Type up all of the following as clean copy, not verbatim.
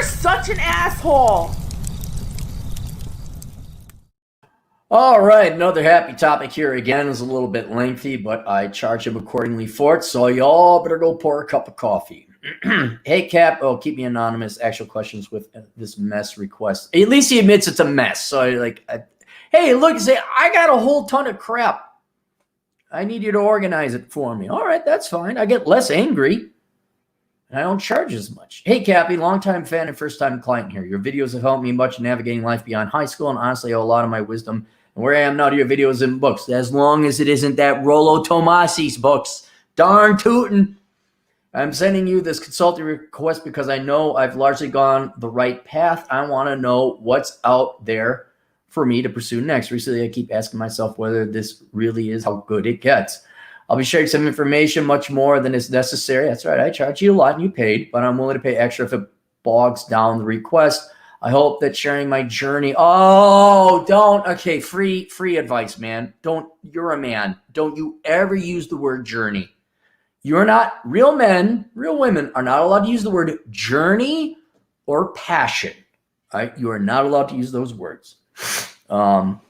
such an asshole. All right, another happy topic here again. Is a little bit lengthy, but I charge him accordingly for it. So y'all better go pour a cup of coffee. Hey, Cap. Oh, keep me anonymous. Actual questions with this mess request. At least he admits it's a mess. So hey, look, say I got a whole ton of crap. I need you to organize it for me. All right, that's fine. I get less angry. And I don't charge as much. Hey, Cappy, longtime fan and first-time client here. Your videos have helped me much in navigating life beyond high school, and honestly, I owe a lot of my wisdom and where I am now to your videos and books, as long as it isn't that Rollo Tomasi's books. Darn tootin'. I'm sending you this consulting request because I know I've largely gone the right path. I want to know what's out there for me to pursue next. Recently, I keep asking myself whether this really is how good it gets. I'll be sharing some information, much more than is necessary. That's right. I charge you a lot and you paid, but I'm willing to pay extra if it bogs down the request. I hope that sharing my journey. Oh, don't. Okay, free advice, man. Don't. You're a man. Don't you ever use the word journey. You're not. Real men, real women are not allowed to use the word journey or passion. Right? You are not allowed to use those words. Not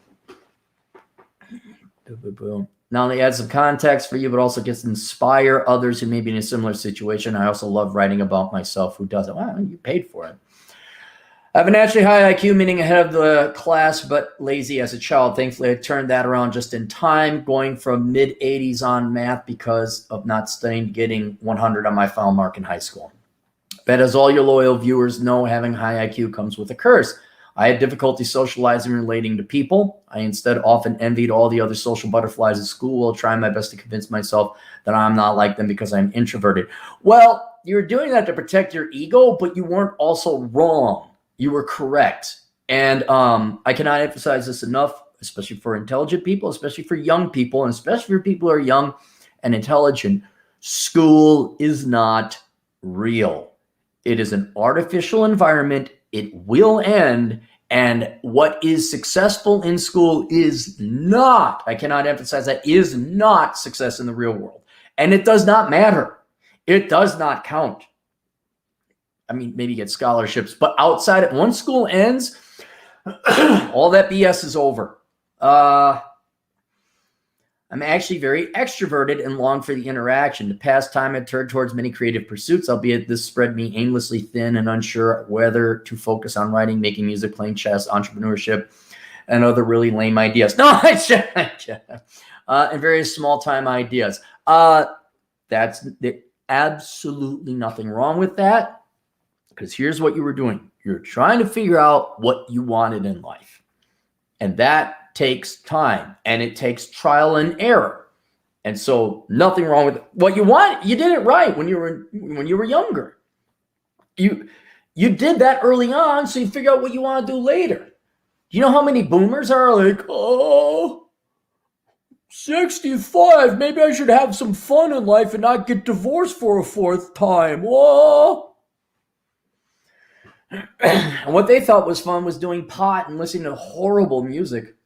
only adds some context for you, but also gets to inspire others who may be in a similar situation. I also love writing about myself who doesn't. Wow, you paid for it. I have a naturally high IQ, meaning ahead of the class, but lazy as a child. Thankfully, I turned that around just in time, going from mid-80s on math because of not studying, getting 100 on my final mark in high school. But as all your loyal viewers know, having high IQ comes with a curse. I had difficulty socializing and relating to people. I instead often envied all the other social butterflies at school while trying my best to convince myself that I'm not like them because I'm introverted. Well, you were doing that to protect your ego, but you weren't also wrong. You were correct. And I cannot emphasize this enough, especially for intelligent people, especially for young people, and especially for people who are young and intelligent. School is not real. It is an artificial environment. It will end. And what is successful in school is not, I cannot emphasize that, is not success in the real world. And it does not matter. It does not count. I mean, maybe get scholarships, but outside, once school ends, all that BS is over. I'm actually very extroverted and long for the interaction. The past time I turned towards many creative pursuits, albeit this spread me aimlessly thin and unsure whether to focus on writing, making music, playing chess, entrepreneurship, and other really lame ideas. No, and various small-time ideas. That's absolutely nothing wrong with that. Because here's what you were doing. You're trying to figure out what you wanted in life. And that takes time. And it takes trial and error. And so nothing wrong with what you want. You did it right when you were younger. You did that early on, so you figure out what you want to do later. You know how many boomers are like, 65, maybe I should have some fun in life and not get divorced for a fourth time. Whoa. And what they thought was fun was doing pot and listening to horrible music.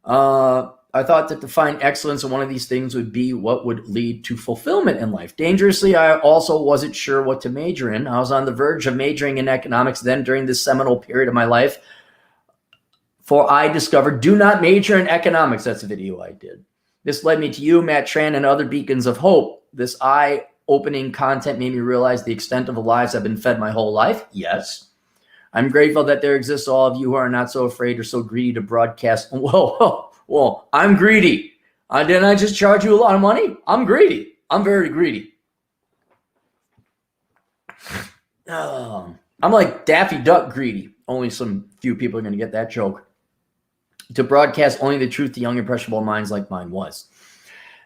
I thought that to find excellence in one of these things would be what would lead to fulfillment in life. Dangerously, I also wasn't sure what to major in. I was on the verge of majoring in economics then during this seminal period of my life. For I discovered, do not major in economics. That's a video I did. This led me to you, Matt Tran, and other beacons of hope. This eye-opening content made me realize the extent of the lies I've been fed my whole life. Yes. I'm grateful that there exists all of you who are not so afraid or so greedy to broadcast. Whoa, I'm greedy. Didn't I just charge you a lot of money? I'm greedy. I'm very greedy. I'm like Daffy Duck greedy. Only some few people are going to get that joke. To broadcast only the truth to young, impressionable minds like mine was.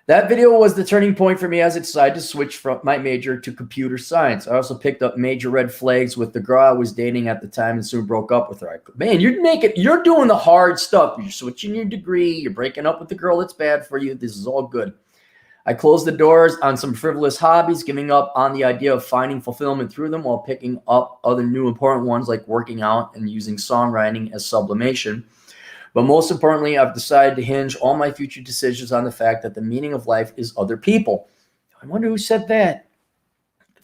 That video was the turning point for me as I decided to switch from my major to computer science. I also picked up major red flags with the girl I was dating at the time and soon broke up with her. Man, you're doing the hard stuff. You're switching your degree. You're breaking up with the girl that's bad for you. This is all good. I closed the doors on some frivolous hobbies, giving up on the idea of finding fulfillment through them while picking up other new important ones like working out and using songwriting as sublimation. But most importantly, I've decided to hinge all my future decisions on the fact that the meaning of life is other people. I wonder who said that.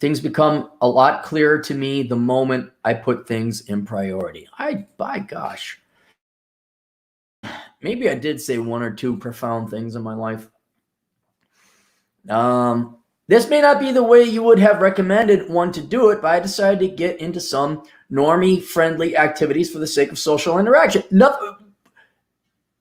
things become a lot clearer to me the moment I put things in priority. By gosh, maybe I did say one or two profound things in my life. This may not be the way you would have recommended one to do it, but I decided to get into some normie-friendly activities for the sake of social interaction.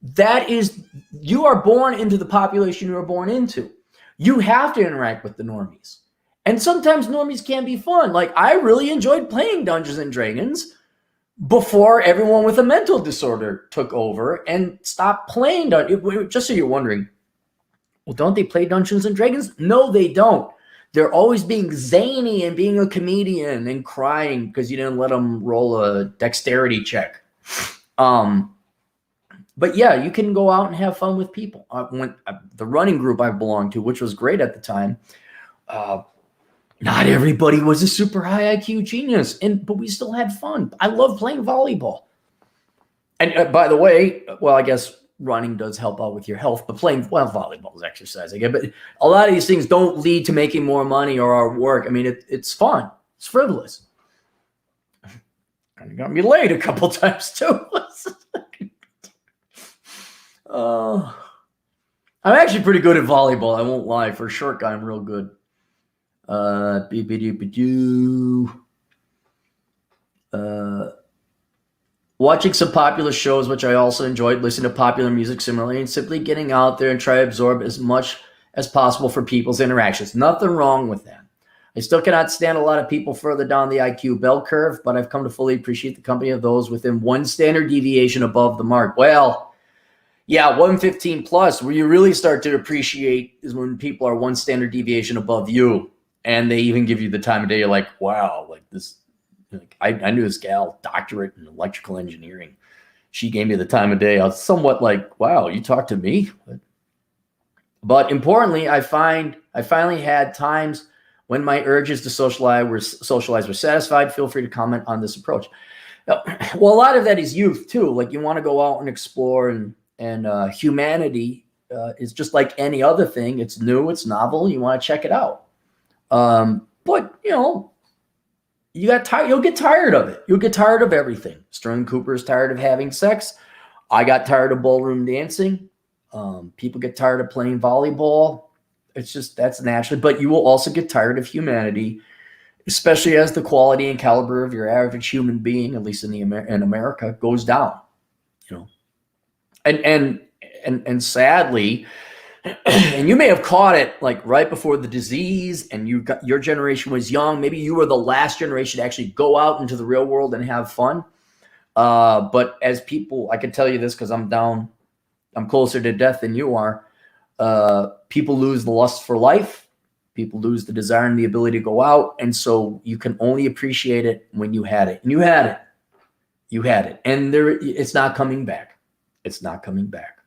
That is, you are born into the population you are born into. You have to interact with the normies. And sometimes normies can be fun. Like, I really enjoyed playing Dungeons and Dragons before everyone with a mental disorder took over and stopped playing. Just so you're wondering, well, don't they play Dungeons and Dragons? No, they don't. They're always being zany and being a comedian and crying because you didn't let them roll a dexterity check. But yeah, you can go out and have fun with people. The running group I belonged to, which was great at the time, not everybody was a super high IQ genius, but we still had fun. I love playing volleyball. And by the way, well, I guess running does help out with your health, but volleyball is exercise, I guess. But a lot of these things don't lead to making more money or our work. I mean, it's fun. It's frivolous. Kind of got me laid a couple times too. I'm actually pretty good at volleyball. I won't lie. For a short guy, I'm real good. Watching some popular shows, which I also enjoyed, listening to popular music similarly, and simply getting out there and try to absorb as much as possible for people's interactions. Nothing wrong with that. I still cannot stand a lot of people further down the IQ bell curve, but I've come to fully appreciate the company of those within one standard deviation above the mark. Well, yeah, 115 plus, where you really start to appreciate is when people are one standard deviation above you, and they even give you the time of day. You're like, wow, like this. Like, I knew this gal, doctorate in electrical engineering. She gave me the time of day. I was somewhat like, wow, you talk to me? But importantly, I finally had times when my urges to socialize were satisfied. Feel free to comment on this approach. Now, well, a lot of that is youth too. Like, you want to go out and explore, and humanity is just like any other thing. It's new, it's novel. You want to check it out. But you'll get tired of it. You'll get tired of everything. Sterling Cooper is tired of having sex. I got tired of ballroom dancing. People get tired of playing volleyball. It's just, that's natural. But you will also get tired of humanity, especially as the quality and caliber of your average human being, at least in America, goes down. And sadly, and you may have caught it like right before the disease, and your generation was young. Maybe you were the last generation to actually go out into the real world and have fun. But as people, I can tell you this because I'm closer to death than you are. People lose the lust for life. People lose the desire and the ability to go out. And so you can only appreciate it when you had it. And you had it. You had it. And it's not coming back. It's not coming back.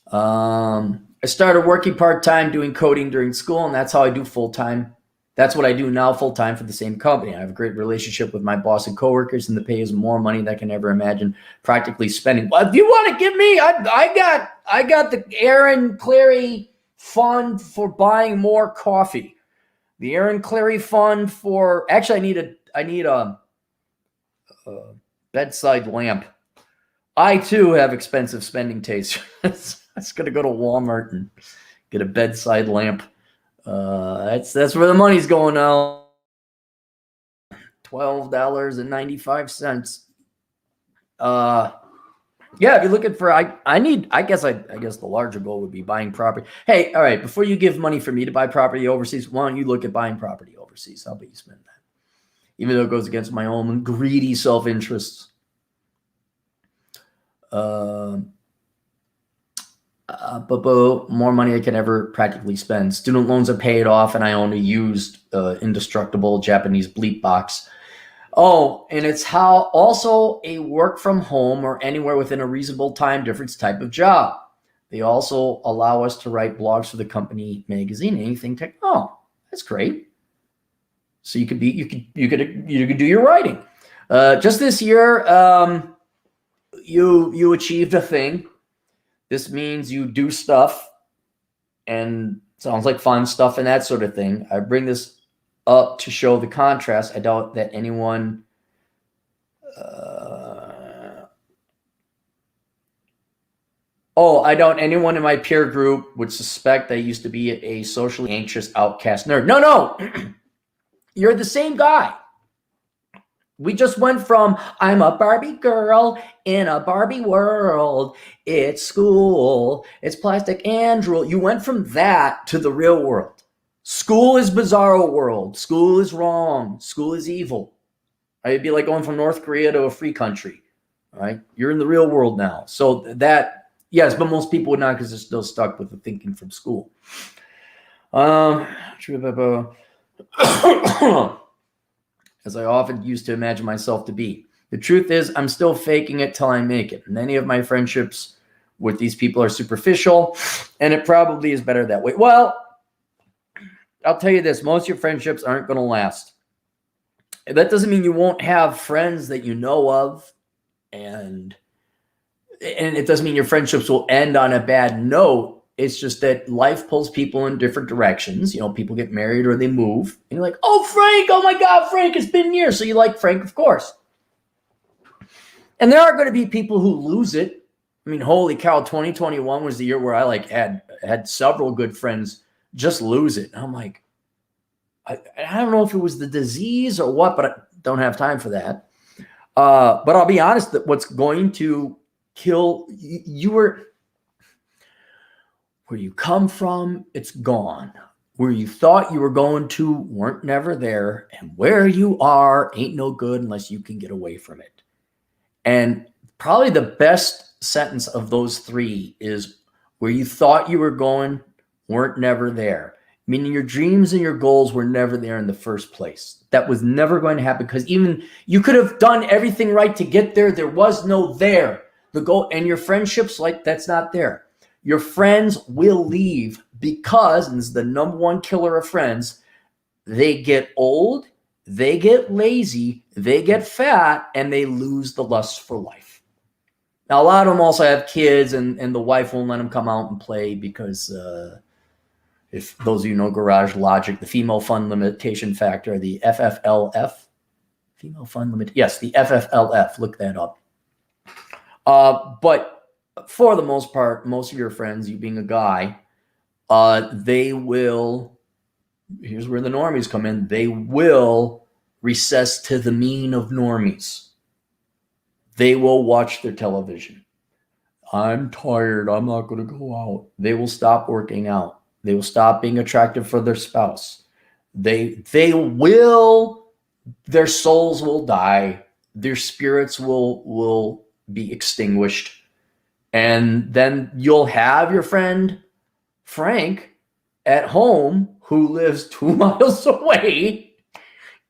I started working part-time doing coding during school, and that's how I do full-time. That's what I do now full-time for the same company. I have a great relationship with my boss and coworkers, and the pay is more money than I can ever imagine practically spending. Well, if you want to give me, I got the Aaron Cleary fund for buying more coffee. The Aaron Cleary fund for, actually I need a bedside lamp. I too have expensive spending tastes. I was going to go to Walmart and get a bedside lamp. That's where the money's going now. $12.95. Yeah, if you're looking for, I guess the larger goal would be buying property. Hey, all right, before you give money for me to buy property overseas, why don't you look at buying property overseas? How about you spend that? Even though it goes against my own greedy self-interests. But more money I can ever practically spend. Student loans are paid off, and I own a used, indestructible Japanese bleep box. Oh, and it's also a work from home or anywhere within a reasonable time difference type of job. They also allow us to write blogs for the company magazine. Anything tech. Oh, that's great. So you could do your writing. Just this year, you achieved a thing. This means you do stuff, and sounds like fun stuff and that sort of thing. I bring this to show the contrast. I doubt that anyone I doubt anyone in my peer group would suspect I used to be a socially anxious outcast nerd. No. You're the same guy. We just went from I'm a Barbie girl in a Barbie world. It's school. It's plastic and drool. You went from that to the real world. School is bizarro world. School is wrong. School is evil. It'd be like going from North Korea to a free country. All right? You're in the real world now. So that, yes, but most people would not because they're still stuck with the thinking from school. As I often used to imagine myself to be. The truth is, I'm still faking it till I make it. Many of my friendships with these people are superficial, and it probably is better that way. Well, I'll tell you this. Most of your friendships aren't going to last. That doesn't mean you won't have friends that you know of, and it doesn't mean your friendships will end on a bad note. It's just that life pulls people in different directions. You know, people get married or they move. And you're like, oh, Frank, oh my God, Frank, it's been years. So you like Frank, of course. And there are going to be people who lose it. I mean, holy cow, 2021 was the year where I had several good friends just lose it. And I'm like, I don't know if it was the disease or what, but I don't have time for that. But I'll be honest that what's going to kill you were... Where you come from, it's gone. Where you thought you were going to weren't never there. And where you are ain't no good unless you can get away from it. And probably the best sentence of those three is where you thought you were going weren't never there. Meaning your dreams and your goals were never there in the first place. That was never going to happen because even you could have done everything right to get there. There was no there. The goal and your friendships, like that's not there. Your friends will leave because, and this is the number one killer of friends, they get old, they get lazy, they get fat, and they lose the lust for life. Now, a lot of them also have kids, and the wife won't let them come out and play because if those of you know garage logic, the female fun limitation factor, the FFLF, female fun limit, yes, the FFLF, look that up. But for the most part, most of your friends, you being a guy, they will, here's where the normies come in, they will recess to the mean of normies. They will watch their television. I'm tired. I'm not going to go out. They will stop working out. They will stop being attractive for their spouse. They will, their souls will die. Their spirits will be extinguished. And then you'll have your friend Frank at home who lives 2 miles away.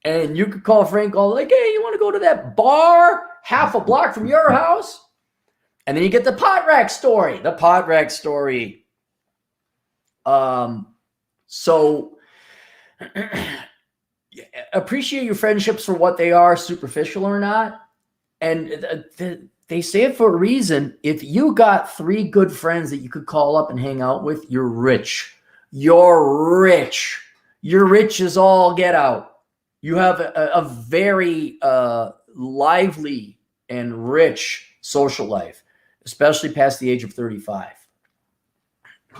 And you could call Frank all like, hey, you want to go to that bar half a block from your house? And then you get the pot rack story. The pot rack story. So appreciate your friendships for what they are, superficial or not. And they say it for a reason. If you got 3 good friends that you could call up and hang out with, you're rich. You're rich. You're rich as all get out. You have a very lively and rich social life, especially past the age of 35.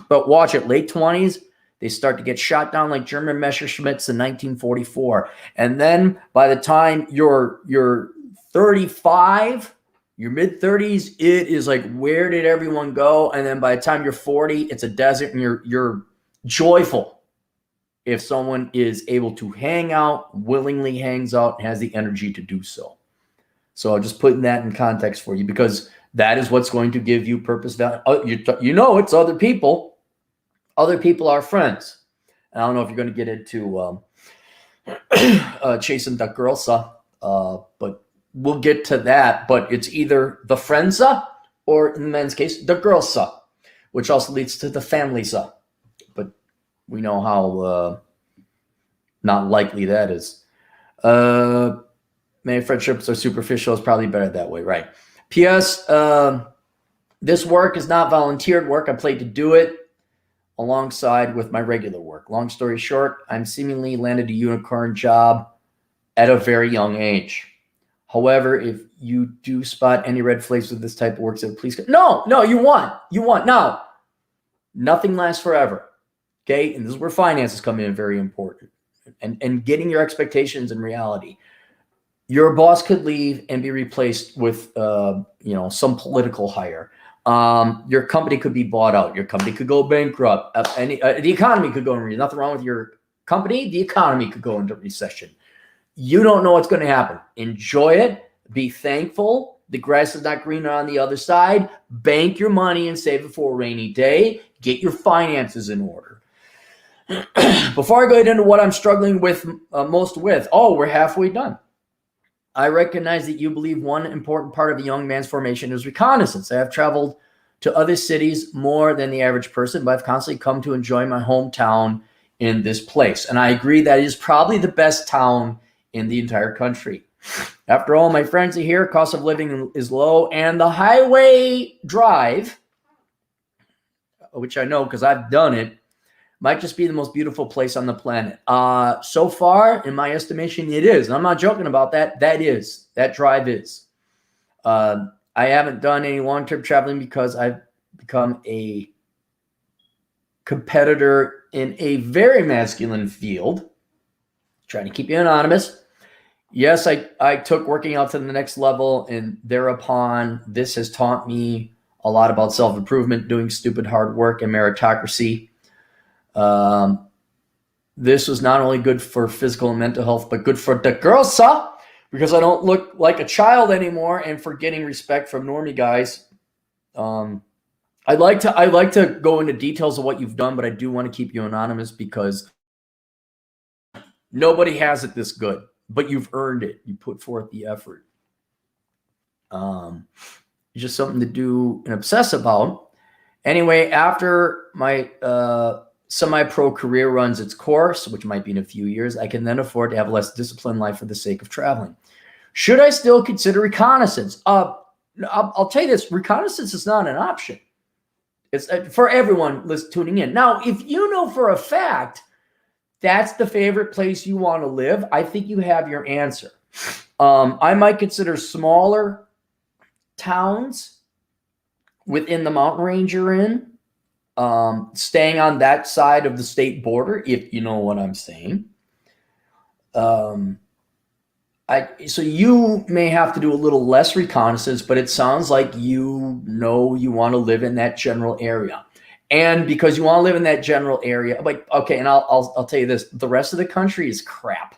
But watch it, late 20s, they start to get shot down like German Messerschmitts in 1944. And then by the time you're 35, your mid-30s, it is like, where did everyone go? And then by the time you're 40, it's a desert, and you're joyful if someone is able to hang out, willingly hangs out, and has the energy to do so. So I'm just putting that in context for you because that is what's going to give you purpose, value. You know it's other people. Other people are friends. And I don't know if you're going to get into chasing the girlsa, but we'll get to that. But it's either the friendsa or, in the men's case, the girlsa, which also leads to the familysa. But we know how not likely that is. Many friendships are superficial. It's probably better that way, right? P.S. This work is not volunteered work. I paid to do it. alongside with my regular work. Long story short, I'm seemingly landed a unicorn job at a very young age. However, if you do spot any red flags with this type of work, so please. No, you want. Now, nothing lasts forever. Okay. And this is where finances come in very important. And getting your expectations in reality. Your boss could leave and be replaced with, some political hire. Your company could be bought out. Your company could go bankrupt. The economy could go into recession. Nothing wrong with your company. The economy could go into recession. You don't know what's going to happen. Enjoy it. Be thankful. The grass is not greener on the other side. Bank your money and save it for a rainy day. Get your finances in order. Before I go into what I'm struggling with most with, we're halfway done. I recognize that you believe one important part of a young man's formation is reconnaissance. I have traveled to other cities more than the average person, but I've constantly come to enjoy my hometown in this place. And I agree that it is probably the best town in the entire country. After all, my friends are here, cost of living is low, and the highway drive, which I know because I've done it, might just be the most beautiful place on the planet. So far, in my estimation, it is. And I'm not joking about that. That drive is. I haven't done any long-term traveling because I've become a competitor in a very masculine field. Trying to keep you anonymous. Yes, I took working out to the next level, and thereupon, this has taught me a lot about self-improvement, doing stupid hard work, and meritocracy. This was not only good for physical and mental health, but good for the girls, sir, because I don't look like a child anymore, and for getting respect from normie guys. I'd like to go into details of what you've done, but I do want to keep you anonymous because nobody has it this good, but you've earned it. You put forth the effort. It's just something to do and obsess about. Anyway, after my semi-pro career runs its course, which might be in a few years, I can then afford to have a less disciplined life for the sake of traveling. Should I still consider reconnaissance? I'll tell you this, reconnaissance is not an option. It's for everyone tuning in. Now, if you know for a fact that's the favorite place you want to live, I think you have your answer. I might consider smaller towns within the mountain range you're in, staying on that side of the state border, if you know what I'm saying. So you may have to do a little less reconnaissance, but it sounds like you know you want to live in that general area. And because you want to live in that general area, like, okay, and I'll tell you this, the rest of the country is crap.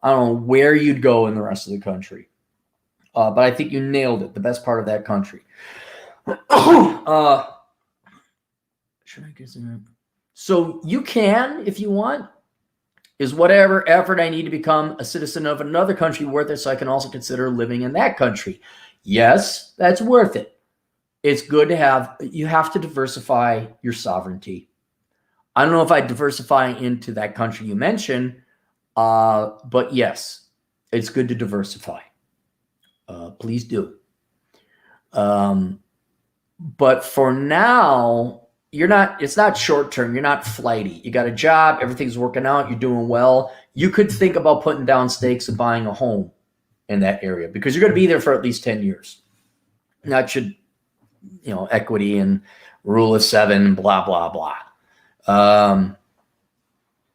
I don't know where you'd go in the rest of the country. But I think you nailed it, the best part of that country. Should I guess? So you can, if you want, is whatever effort I need to become a citizen of another country worth it so I can also consider living in that country? Yes, that's worth it. It's good to have, you have to diversify your sovereignty. I don't know if I diversify into that country you mentioned, but yes, it's good to diversify. Please do. But for now, it's not short term. You're not flighty. You got a job. Everything's working out. You're doing well. You could think about putting down stakes and buying a home in that area because you're going to be there for at least 10 years. That should, equity and rule of 7, blah, blah, blah.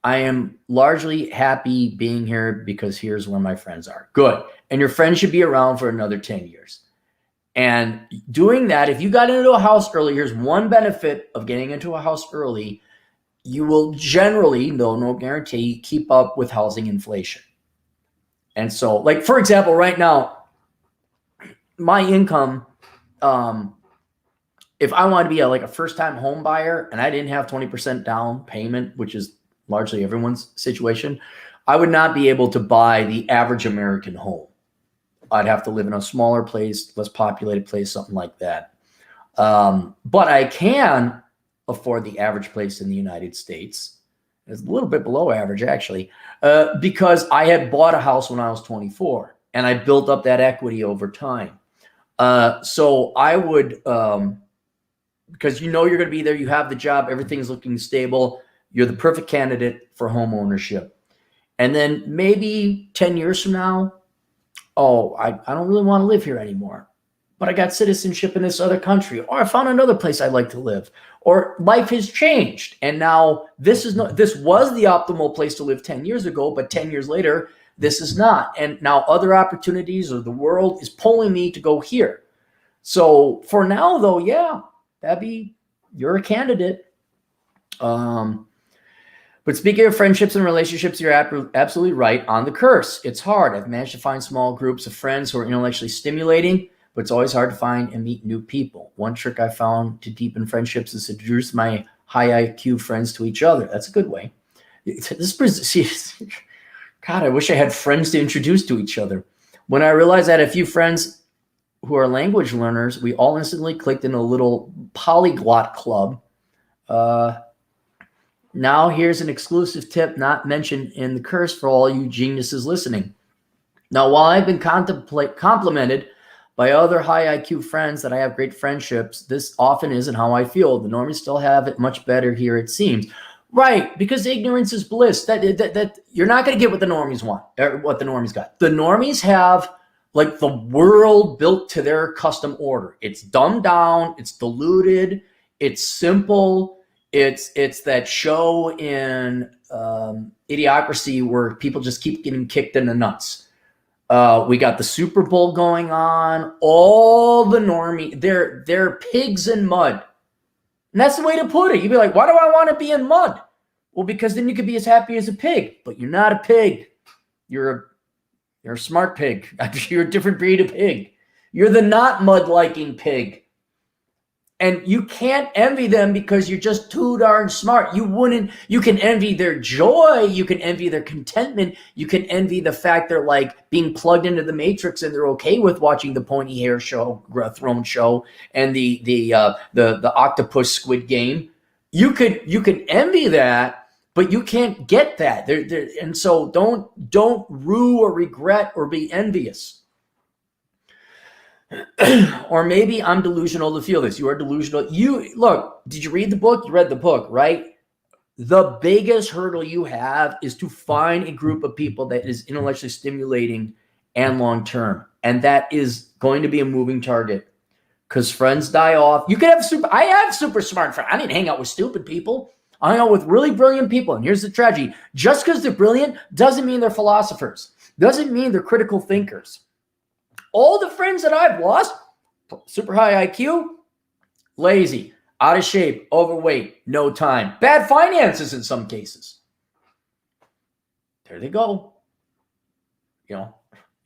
I am largely happy being here because here's where my friends are. Good. And your friends should be around for another 10 years. And doing that, if you got into a house early, here's one benefit of getting into a house early. You will generally, though no guarantee, keep up with housing inflation. And so, like, for example, right now, my income, if I wanted to be a first-time home buyer and I didn't have 20% down payment, which is largely everyone's situation, I would not be able to buy the average American home. I'd have to live in a smaller place, less populated place, something like that. But I can afford the average place in the United States. It's a little bit below average, actually, because I had bought a house when I was 24, and I built up that equity over time. So I would because you know you're going to be there. You have the job. Everything's looking stable. You're the perfect candidate for home ownership. And then maybe 10 years from now, oh, I don't really want to live here anymore, but I got citizenship in this other country, or I found another place I'd like to live, or life has changed. And now this was the optimal place to live 10 years ago, but 10 years later, this is not. And now other opportunities or the world is pulling me to go here. So for now, though, yeah, you're a candidate. But speaking of friendships and relationships, you're absolutely right on the curse. It's hard. I've managed to find small groups of friends who are intellectually stimulating, but it's always hard to find and meet new people. One trick I found to deepen friendships is to introduce my high IQ friends to each other. That's a good way. God, I wish I had friends to introduce to each other. When I realized I had a few friends who are language learners, we all instantly clicked in a little polyglot club. Now here's an exclusive tip not mentioned in the curse for all you geniuses listening. Now, while I've been complimented by other high IQ friends that I have great friendships, this often isn't how I feel. The normies still have it much better here, it seems. Right, because ignorance is bliss. That you're not going to get what the normies want, or what the normies got. The normies have like the world built to their custom order. It's dumbed down, it's diluted, it's simple. It's that show in Idiocracy where people just keep getting kicked in the nuts. We got the Super Bowl going on. All the normie, they're pigs in mud. And that's the way to put it. You'd be like, why do I want to be in mud? Well, because then you could be as happy as a pig. But you're not a pig. You're a smart pig. You're a different breed of pig. You're the not mud-liking pig. And you can't envy them because you're just too darn smart. You can envy their joy. You can envy their contentment. You can envy the fact they're like being plugged into the matrix and they're okay with watching the pointy hair show, throne show, and the octopus Squid Game. You can envy that, but you can't get that. And so don't rue or regret or be envious. Or maybe I'm delusional to feel this. You are delusional. Look, did you read the book? You read the book, right? The biggest hurdle you have is to find a group of people that is intellectually stimulating and long-term. And that is going to be a moving target because friends die off. You can have I have super smart friends. I didn't hang out with stupid people. I hang out with really brilliant people. And here's the tragedy. Just because they're brilliant doesn't mean they're philosophers. Doesn't mean they're critical thinkers. All the friends that I've lost, super high IQ, lazy, out of shape, overweight, no time, bad finances in some cases. There they go. You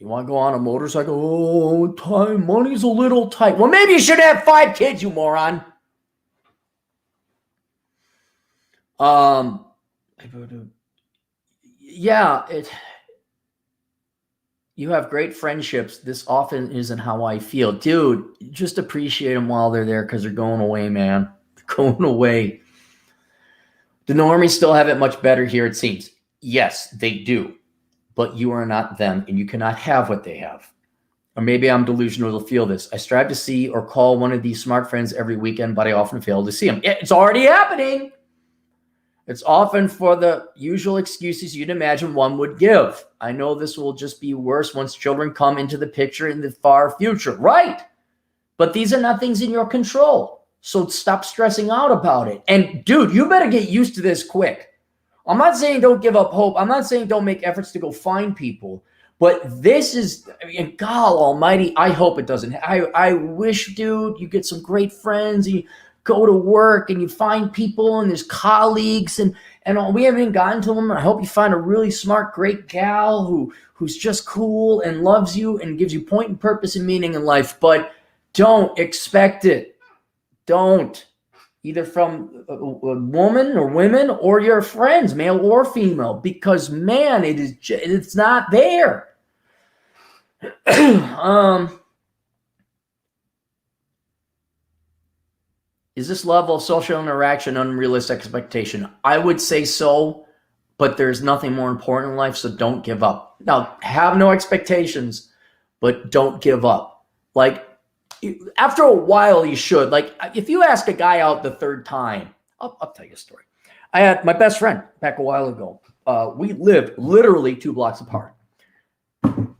want to go on a motorcycle? Oh, time, money's a little tight. Well, maybe you should have 5 kids, you moron. You have great friendships. This often isn't how I feel. Dude, just appreciate them while they're there because they're going away, man. They're going away. The normies still have it much better here, it seems. Yes, they do. But you are not them, and you cannot have what they have. Or maybe I'm delusional to feel this. I strive to see or call one of these smart friends every weekend, but I often fail to see them. It's already happening. It's often for the usual excuses you'd imagine one would give. I know this will just be worse once children come into the picture in the far future. Right. But these are not things in your control. So stop stressing out about it. And dude, you better get used to this quick. I'm not saying don't give up hope. I'm not saying don't make efforts to go find people. But this is, God almighty, I hope it doesn't. I wish, dude, you get some great friends. You go to work and you find people and there's colleagues and we haven't even gotten to them. I hope you find a really smart, great gal who's just cool and loves you and gives you point and purpose and meaning in life. But don't expect it. Don't. Either from a woman or women or your friends, male or female, because man, it's not there. Is this level of social interaction unrealistic expectation? I would say so, but there's nothing more important in life, so don't give up. Now, have no expectations, but don't give up. Like, after a while, you should. Like, if you ask a guy out the third time, I'll tell you a story. I had my best friend back a while ago. We lived literally 2 blocks apart.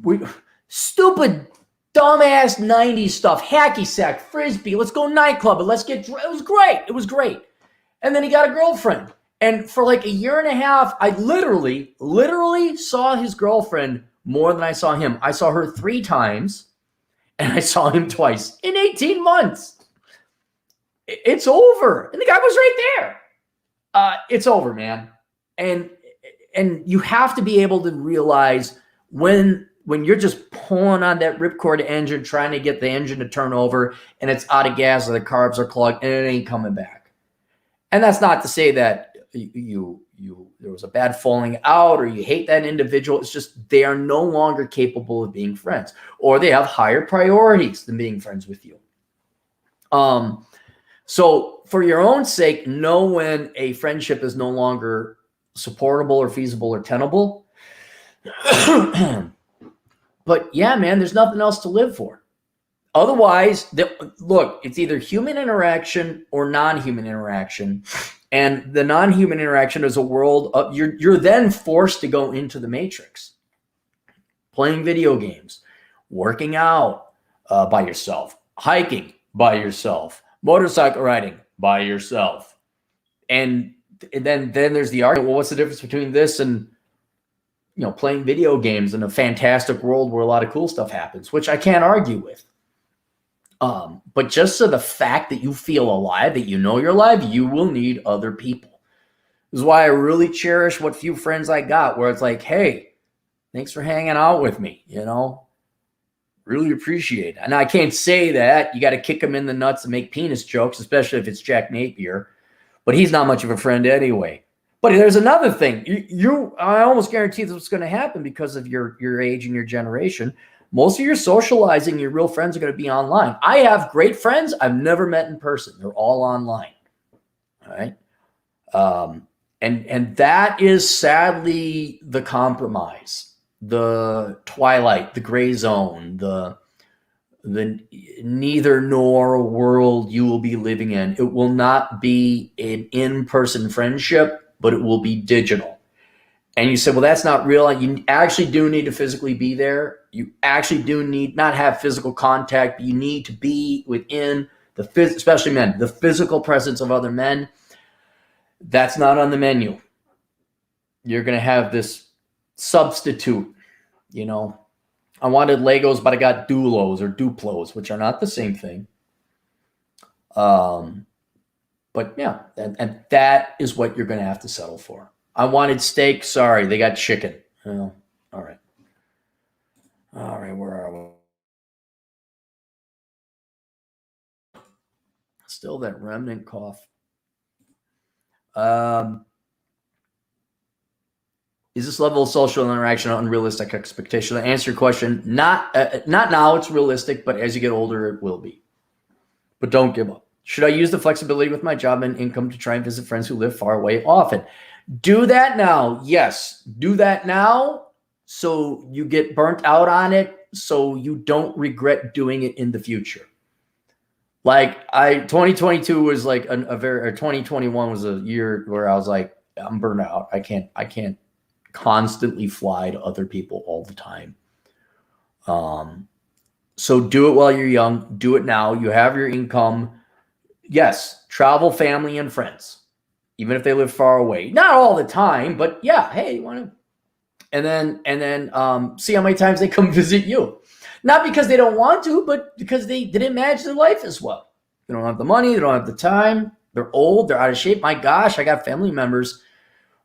We stupid, dumbass 90s stuff, hacky sack, frisbee. Let's go nightclub. Let's get. It was great. It was great. And then he got a girlfriend. And for like a year and a half, I literally saw his girlfriend more than I saw him. I saw her 3 times. And I saw him twice in 18 months. It's over. And the guy was right there. It's over, man. And you have to be able to realize when you're just pulling on that ripcord engine, trying to get the engine to turn over, and it's out of gas or the carbs are clogged and it ain't coming back. And that's not to say that there was a bad falling out or you hate that individual. It's just they are no longer capable of being friends, or they have higher priorities than being friends with you. So for your own sake, know when a friendship is no longer supportable or feasible or tenable. But yeah, man, there's nothing else to live for. Otherwise, look, it's either human interaction or non-human interaction. And the non-human interaction is a world of, you're then forced to go into the matrix. Playing video games, working out by yourself, hiking by yourself, motorcycle riding by yourself. And then there's the argument, well, what's the difference between this and playing video games in a fantastic world where a lot of cool stuff happens, which I can't argue with. But just so the fact that you feel alive, that you know you're alive, you will need other people. This is why I really cherish what few friends I got, where it's like, hey, thanks for hanging out with me, really appreciate it. And I can't say that. You got to kick him in the nuts and make penis jokes, especially if it's Jack Napier. But he's not much of a friend anyway. But there's another thing. I almost guarantee this is going to happen because of your age and your generation. Most of your socializing, your real friends are going to be online. I have great friends I've never met in person. They're all online. All right. And that is sadly the compromise, the twilight, the gray zone, the neither nor world you will be living in. It will not be an in-person friendship, but it will be digital. And you said, well, that's not real. You actually do need to physically be there. You actually do need not have physical contact, but you need to be within especially men, the physical presence of other men. That's not on the menu. You're going to have this substitute, I wanted Legos, but I got Dulos or Duplos, which are not the same thing. But yeah, and that is what you're going to have to settle for. I wanted steak. Sorry, they got chicken. All right. All right, where are we? Still that remnant cough. Is this level of social interaction an unrealistic expectation? To answer your question, not now. It's realistic, but as you get older, it will be. But don't give up. Should I use the flexibility with my job and income to try and visit friends who live far away often? Do that now. Yes, do that now so you get burnt out on it, so you don't regret doing it in the future. Like 2022 was like or 2021 was a year where I was like, I'm burnt out. I can't constantly fly to other people all the time. So do it while you're young. Do it now. You have your income. Yes, travel, family, and friends, even if they live far away. Not all the time, but yeah, hey, you want to? And then see how many times they come visit you. Not because they don't want to, but because they didn't manage their life as well. They don't have the money. They don't have the time. They're old. They're out of shape. My gosh, I got family members.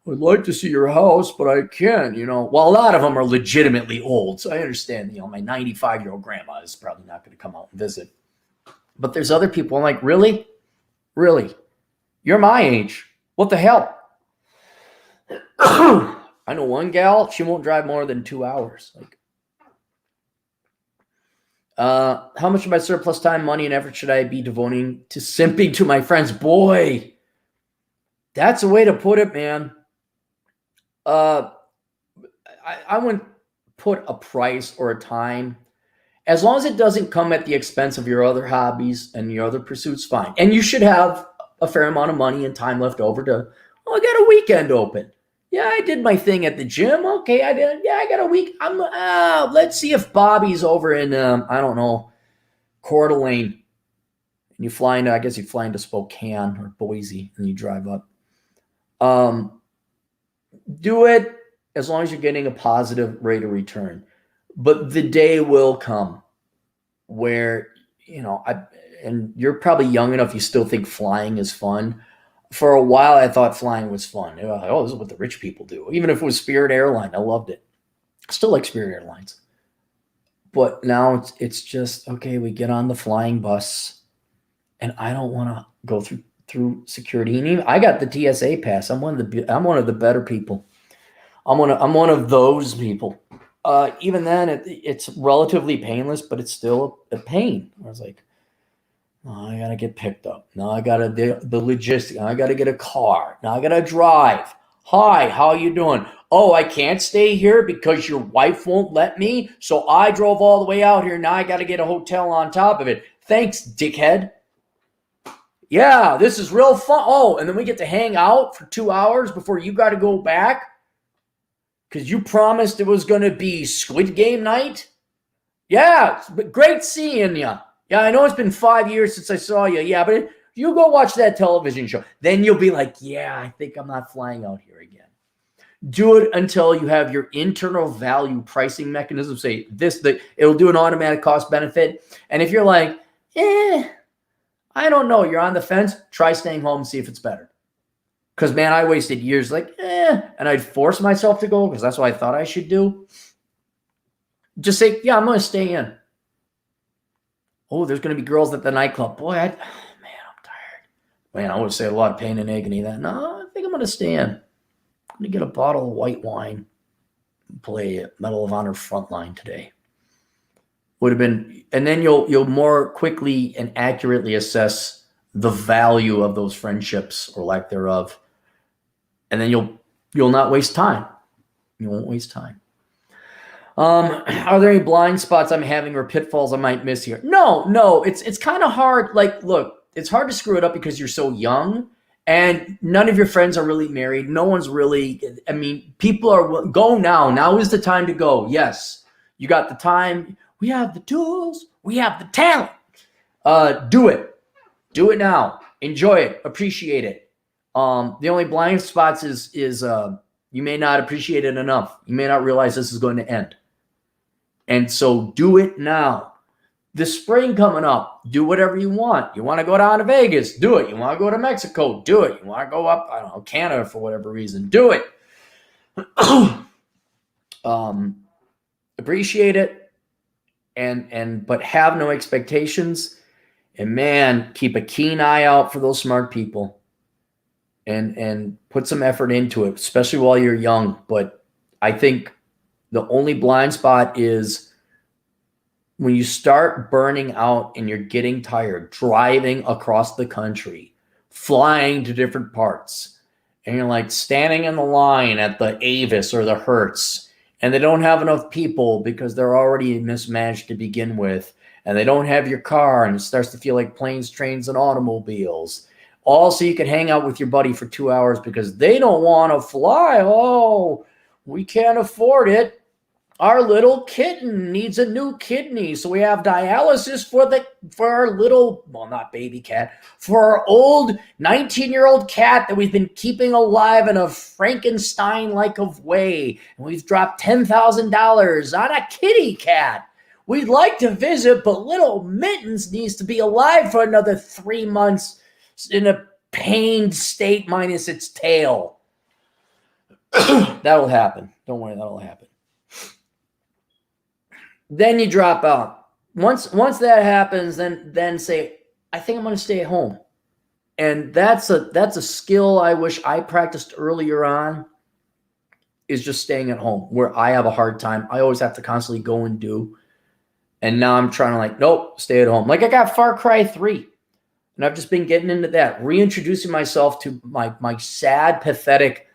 I'd like to see your house, but I can't, Well, a lot of them are legitimately old, so I understand, my 95-year-old grandma is probably not going to come out and visit. But there's other people, I'm like, really? Really? You're my age. What the hell? I know one gal, she won't drive more than 2 hours. How much of my surplus time, money, and effort should I be devoting to simping to my friends? Boy, that's a way to put it, man. I wouldn't put a price or a time. As long as it doesn't come at the expense of your other hobbies and your other pursuits, fine. And you should have a fair amount of money and time left over to, oh, I got a weekend open. Yeah, I did my thing at the gym. Okay, I did. Yeah, I got a week. Let's see if Bobby's over in, I don't know, Coeur d'Alene. And you fly into, I guess you fly into Spokane or Boise and you drive up. Do it as long as you're getting a positive rate of return. But the day will come where, and you're probably young enough, you still think flying is fun. For a while, I thought flying was fun. Oh, this is what the rich people do. Even if it was Spirit Airline, I loved it. I still like Spirit Airlines. But now it's just, okay, we get on the flying bus, and I don't want to go through security. And even, I got the TSA pass. I'm one of the better people. I'm one of those people. Even then, it's relatively painless, but it's still a pain. I was like, oh, I got to get picked up. Now I got to the logistics. Now I got to get a car. Now I got to drive. Hi, how you doing? Oh, I can't stay here because your wife won't let me. So I drove all the way out here. Now I got to get a hotel on top of it. Thanks, dickhead. Yeah, this is real fun. Oh, and then we get to hang out for 2 hours before you got to go back because you promised it was going to be Squid Game night. Yeah, but great seeing you. Yeah, I know it's been 5 years since I saw you. Yeah, but you go watch that television show. Then you'll be like, yeah, I think I'm not flying out here again. Do it until you have your internal value pricing mechanism. Say it'll do an automatic cost benefit. And if you're like, I don't know, you're on the fence, try staying home and see if it's better. Because, man, I wasted years and I'd force myself to go because that's what I thought I should do. Just say, yeah, I'm going to stay in. Oh, there's going to be girls at the nightclub. Boy, I'm tired. Man, I would say a lot of pain and agony. No, I think I'm going to stay in. I'm going to get a bottle of white wine and play Medal of Honor Frontline today. Would have been, and then you'll more quickly and accurately assess the value of those friendships or lack thereof. And then you'll not waste time. You won't waste time. Are there any blind spots I'm having or pitfalls I might miss here? No, it's kind of hard. Like, look, it's hard to screw it up because you're so young and none of your friends are really married. No one's really, people are, go now. Now is the time to go. Yes, you got the time. We have the tools. We have the talent. Do it. Do it now. Enjoy it. Appreciate it. The only blind spots is you may not appreciate it enough. You may not realize this is going to end. And so do it now. The spring coming up, do whatever you want. You want to go down to Vegas, do it. You want to go to Mexico, do it. You want to go up, I don't know, Canada for whatever reason, do it. Appreciate it but have no expectations. And man, keep a keen eye out for those smart people and put some effort into it, especially while you're young. But I think the only blind spot is when you start burning out and you're getting tired, driving across the country, flying to different parts, and you're like standing in the line at the Avis or the Hertz, and they don't have enough people because they're already mismatched to begin with, and they don't have your car, and it starts to feel like planes, trains, and automobiles. All so you can hang out with your buddy for 2 hours because they don't want to fly. Oh, we can't afford it. Our little kitten needs a new kidney, so we have dialysis for our little, well, not baby cat, for our old 19-year-old cat that we've been keeping alive in a Frankenstein-like of way. And we've dropped $10,000 on a kitty cat. We'd like to visit, but little Mittens needs to be alive for another 3 months in a pained state minus its tail. That'll happen. Don't worry, that'll happen. Then you drop out. Once that happens, then say, I think I'm going to stay at home. And that's a skill I wish I practiced earlier on, is just staying at home, where I have a hard time. I always have to constantly go and do. And now I'm trying to nope, stay at home. Like I got Far Cry 3. And I've just been getting into that, reintroducing myself to my sad, pathetic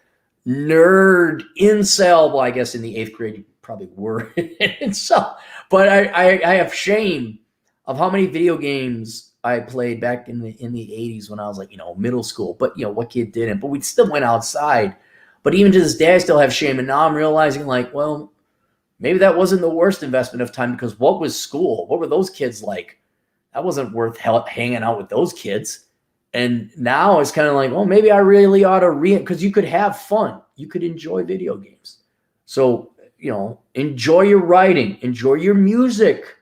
nerd incel, well, I guess in the 8th grade probably were. And so, but I have shame of how many video games I played back in the 80s when I was like, middle school. But what kid didn't? But we still went outside. But even to this day, I still have shame. And now I'm realizing, like, well, maybe that wasn't the worst investment of time, because what was school? What were those kids like? That wasn't worth hanging out with those kids. And now it's kind of like, well, maybe I really ought to because you could have fun. You could enjoy video games. So, enjoy your writing, enjoy your music.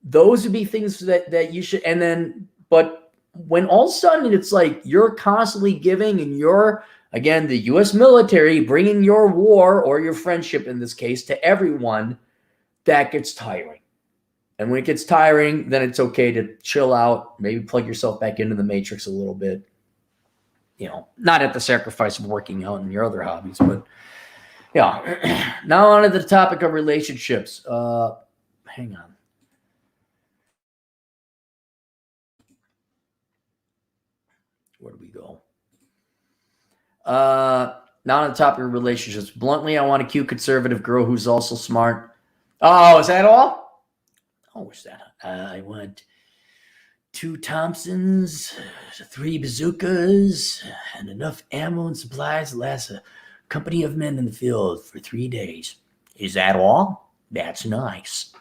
Those would be things that you should. And then, but when all of a sudden it's like you're constantly giving, and you're, again, the U.S. military bringing your war, or your friendship in this case, to everyone, that gets tiring. And when it gets tiring, then it's okay to chill out, maybe plug yourself back into the matrix a little bit. Not at the sacrifice of working out and your other hobbies, but yeah. Now on to the topic of relationships. Hang on. Where do we go? Now on the topic of relationships. Bluntly, I want a cute conservative girl who's also smart. Oh, is that all? Oh, what's that? I want 2 Thompsons, 3 bazookas, and enough ammo and supplies to last a company of men in the field for 3 days. Is that all? That's nice.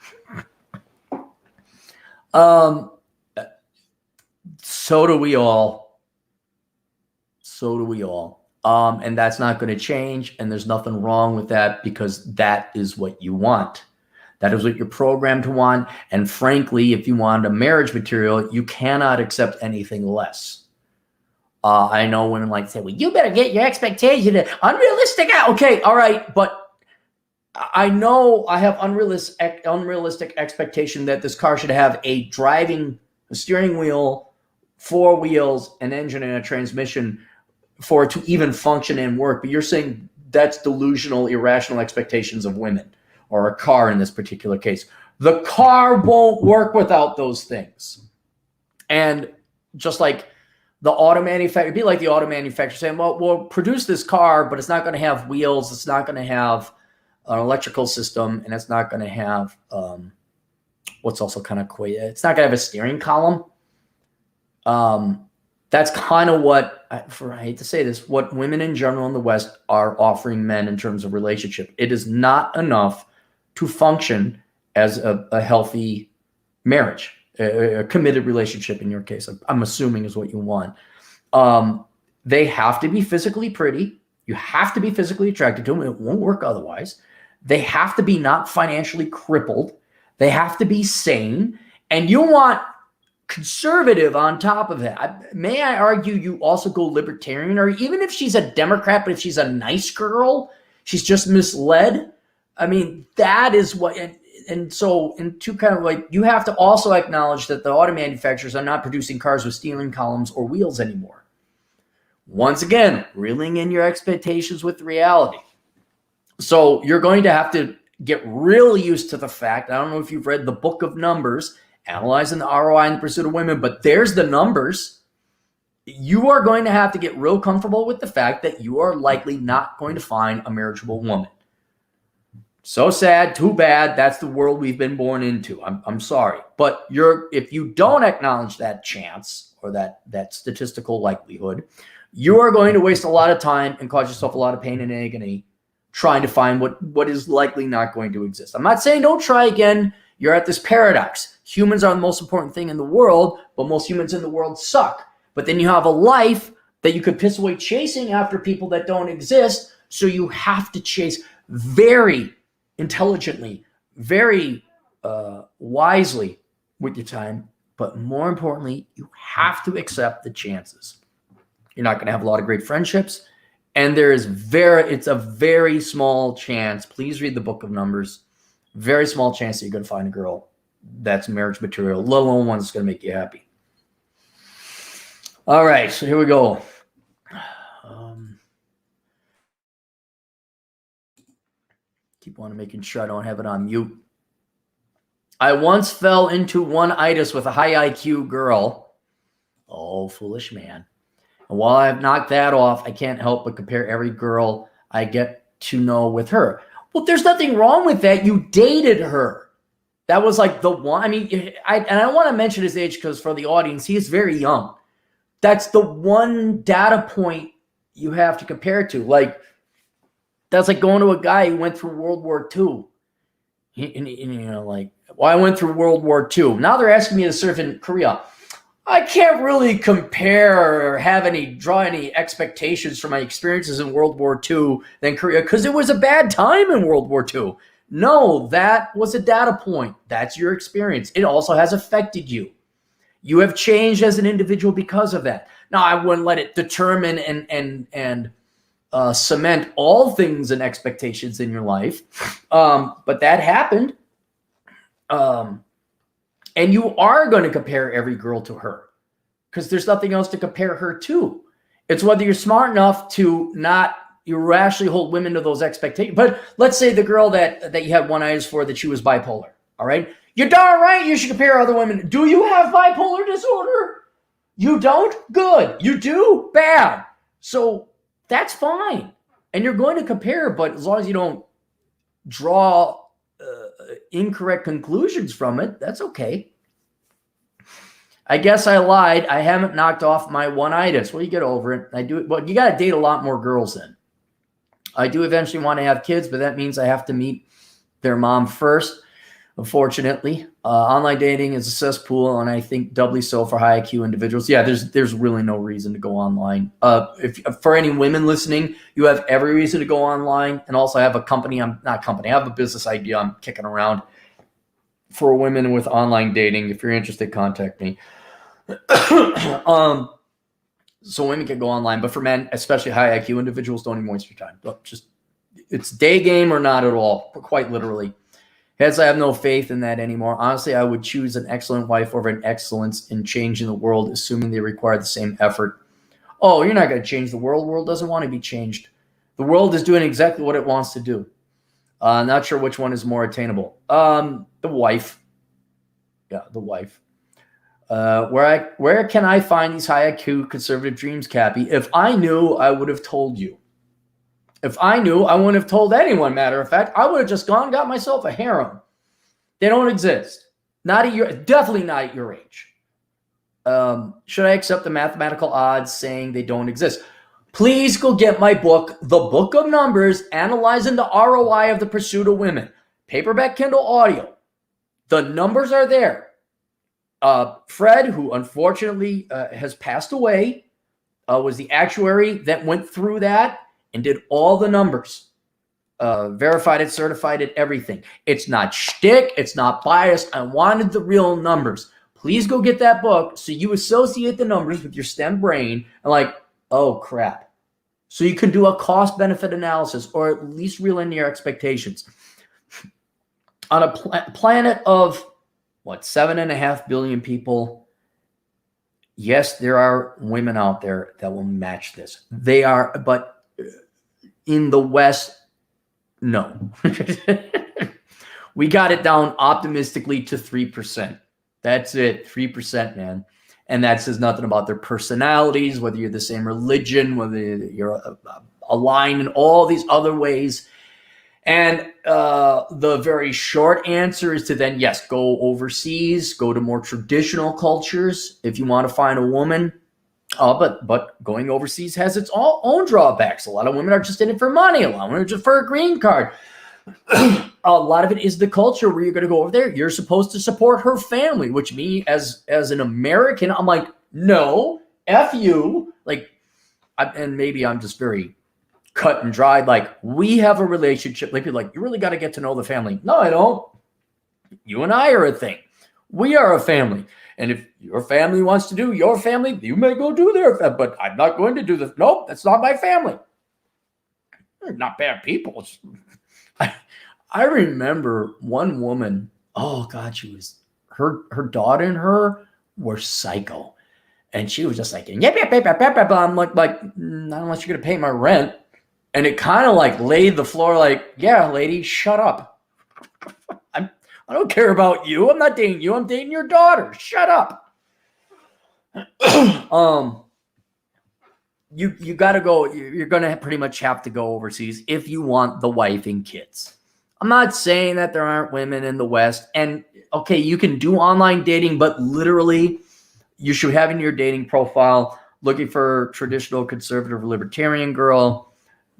So do we all. So do we all. And that's not going to change. And there's nothing wrong with that, because that is what you want. That is what you're programmed to want. And frankly, if you want a marriage material, you cannot accept anything less. I know women like to say, well, you better get your expectation unrealistic. Okay, all right. But I know I have unrealistic expectation that this car should have a steering wheel, 4 wheels, an engine, and a transmission for it to even function and work. But you're saying that's delusional, irrational expectations of women, or a car in this particular case. The car won't work without those things. And just like the auto manufacturer, it'd be like the auto manufacturer saying, well, we'll produce this car, but it's not going to have wheels. It's not going to have an electrical system, and it's not going to have what's also kind of cool. It's not going to have a steering column. That's kind of what, I hate to say this, what women in general in the West are offering men in terms of relationship. It is not enough to function as a healthy marriage, a committed relationship in your case, I'm assuming is what you want. They have to be physically pretty. You have to be physically attracted to them. It won't work otherwise. They have to be not financially crippled. They have to be sane. And you want conservative on top of it. May I argue you also go libertarian, or even if she's a Democrat, but if she's a nice girl, she's just misled. I mean, that is what, and so in two kind of like, you have to also acknowledge that the auto manufacturers are not producing cars with steering columns or wheels anymore. Once again, reeling in your expectations with reality. So you're going to have to get really used to the fact, I don't know if you've read the Book of Numbers, Analyzing the ROI in the Pursuit of Women, but there's the numbers. You are going to have to get real comfortable with the fact that you are likely not going to find a marriageable woman. So sad, too bad. That's the world we've been born into. I'm sorry. But if you don't acknowledge that chance, or that statistical likelihood, you are going to waste a lot of time and cause yourself a lot of pain and agony trying to find what is likely not going to exist. I'm not saying don't try again. You're at this paradox. Humans are the most important thing in the world, but most humans in the world suck. But then you have a life that you could piss away chasing after people that don't exist. So you have to chase very intelligently, very wisely with your time. But more importantly, you have to accept the chances. You're not going to have a lot of great friendships. And it's a very small chance. Please read the Book of Numbers. Very small chance that you're going to find a girl that's marriage material, let alone one that's going to make you happy. All right, so here we go. Keep on making sure I don't have it on mute. I once fell into one-itis with a high IQ girl. Oh, foolish man. And while I've knocked that off, I can't help but compare every girl I get to know with her. Well, there's nothing wrong with that. You dated her. That was like the one. I mean, I want to mention his age because for the audience, he is very young. That's the one data point you have to compare to. Like, that's like going to a guy who went through World War II. Like, well, I went through World War II. Now they're asking me to serve in Korea. I can't really compare or draw any expectations from my experiences in World War II than Korea because it was a bad time in World War II. No, that was a data point. That's your experience. It also has affected you. You have changed as an individual because of that. Now, I wouldn't let it determine and cement all things and expectations in your life, but that happened. And you are going to compare every girl to her because there's nothing else to compare her to. It's whether you're smart enough to not irrationally hold women to those expectations. But let's say the girl that you had one eyes for, that she was bipolar. All right. You're darn right you should compare other women. Do you have bipolar disorder? You don't? Good. You do? Bad. So that's fine. And you're going to compare, but as long as you don't draw incorrect conclusions from it, that's okay. I guess I lied. I haven't knocked off my one-itis. Well, you get over it. I do it. Well, you got to date a lot more girls then. I do eventually want to have kids, but that means I have to meet their mom first. Unfortunately, online dating is a cesspool, and I think doubly so for high IQ individuals. Yeah, there's really no reason to go online. If for any women listening, you have every reason to go online. And also, I have a company. I have a business idea I'm kicking around for women with online dating. If you're interested, contact me. So women can go online, but for men, especially high IQ individuals, don't even waste your time. It's day game or not at all, quite literally. Hence, I have no faith in that anymore. Honestly, I would choose an excellent wife over an excellence in changing the world, assuming they require the same effort. Oh, you're not going to change the world. The world doesn't want to be changed. The world is doing exactly what it wants to do. Not sure which one is more attainable. The wife. Yeah, the wife. Where can I find these high IQ conservative dreams, Cappy? If I knew, I would have told you. If I knew, I wouldn't have told anyone. Matter of fact, I would have just gone and got myself a harem. They don't exist. Definitely not at your age. Should I accept the mathematical odds saying they don't exist? Please go get my book, The Book of Numbers, Analyzing the ROI of the Pursuit of Women. Paperback, Kindle, audio. The numbers are there. Fred, who unfortunately has passed away, was the actuary that went through that and did all the numbers, verified it, certified it, everything. It's not shtick. It's not biased. I wanted the real numbers. Please go get that book so you associate the numbers with your STEM brain and like, oh, crap. So you can do a cost-benefit analysis or at least reel in your expectations. On a planet of, 7.5 billion people, yes, there are women out there that will match this. They are, but in the West, no. We got it down optimistically to 3%. That's it, 3%, man. And that says nothing about their personalities, whether you're the same religion, whether you're aligned in all these other ways. And the very short answer is to then, yes, go overseas, go to more traditional cultures if you want to find a woman. But going overseas has its own drawbacks. A lot of women are just in it for money. A lot of women are just for a green card. A lot of it is the culture where you're going to go over there. You're supposed to support her family, which me as an American, I'm like, no, F you. And maybe I'm just very cut and dried. Like, we have a relationship. Like, people like, you really got to get to know the family. No, I don't. You and I are a thing. We are a family. And if your family wants to do your family, you may go do their family. But I'm not going to do this. Nope, that's not my family. They're not bad people. I remember one woman. Oh God, she was her daughter and her were psycho, and she was just like, yep. I'm like, not unless you're gonna pay my rent. And it kind of like laid the floor. Like, yeah, lady, shut up. I don't care about you. I'm not dating you. I'm dating your daughter. Shut up. You got to go. You're going to pretty much have to go overseas if you want the wife and kids. I'm not saying that there aren't women in the West. And okay, you can do online dating, but literally you should have in your dating profile looking for traditional conservative libertarian girl,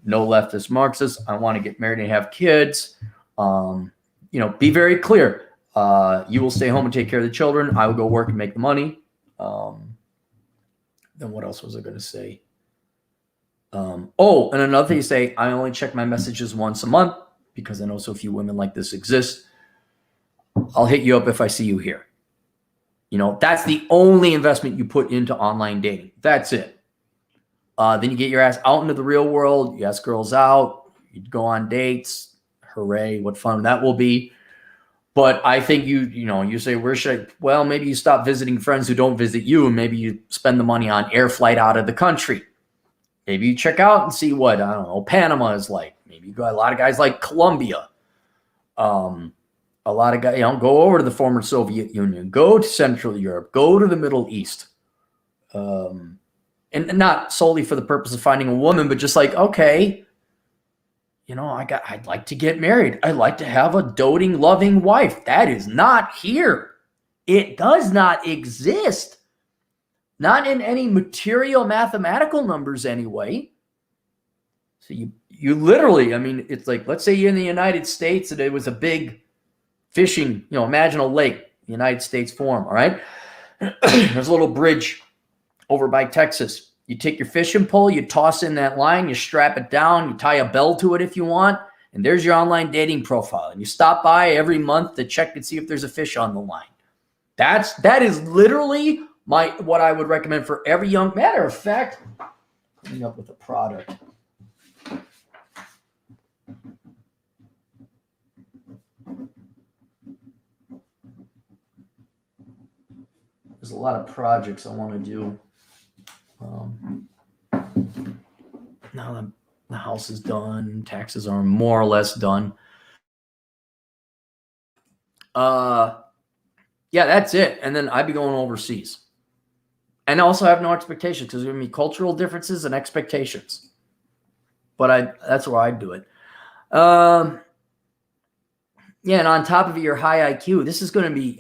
no leftist Marxist. I want to get married and have kids. Be very clear. You will stay home and take care of the children. I will go work and make the money. Then what else was I going to say? And another thing you say, I only check my messages once a month because I know so few women like this exist. I'll hit you up if I see you here. That's the only investment you put into online dating. That's it. Then you get your ass out into the real world. You ask girls out. You go on dates. Hooray, what fun that will be. But I think you say, where should I? Well, maybe you stop visiting friends who don't visit you, and maybe you spend the money on air flight out of the country. Maybe you check out and see what, I don't know, Panama is like. Maybe you got a lot of guys like Colombia. A lot of guys, go over to the former Soviet Union, go to Central Europe, go to the Middle East. And not solely for the purpose of finding a woman, but just like, okay, I'd like to get married. I'd like to have a doting, loving wife. That is not here. It does not exist. Not in any material mathematical numbers anyway. So you literally, it's like, let's say you're in the United States and it was a big fishing, imagine a lake, the United States form, all right? There's a little bridge over by Texas. You take your fishing pole, you toss in that line, you strap it down, you tie a bell to it if you want, and there's your online dating profile. And you stop by every month to check and see if there's a fish on the line. That is literally what I would recommend for every young. Matter of fact, coming up with a product. There's a lot of projects I want to do. Now that the house is done, taxes are more or less done. Yeah, that's it. And then I'd be going overseas. And I also have no expectations because there's going to be cultural differences and expectations. But that's where I'd do it. Yeah, and on top of your high IQ, this is going to be,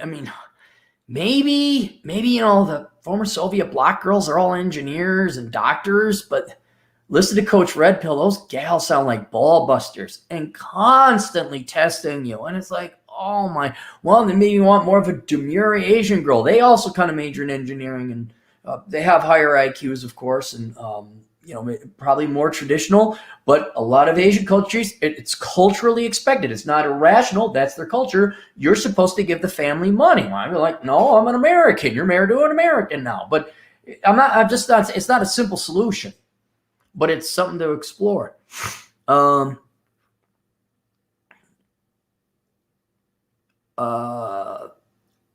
maybe, the former Soviet bloc girls are all engineers and doctors, but listen to Coach Red Pill. Those gals sound like ball busters and constantly testing you. And it's like, oh my, well, then maybe you want more of a demure Asian girl. They also kind of major in engineering and they have higher IQs, of course, and, probably more traditional, but a lot of Asian cultures, it's culturally expected. It's not irrational. That's their culture. You're supposed to give the family money. I'm like, no, I'm an American. You're married to an American now. But it's not a simple solution, but it's something to explore.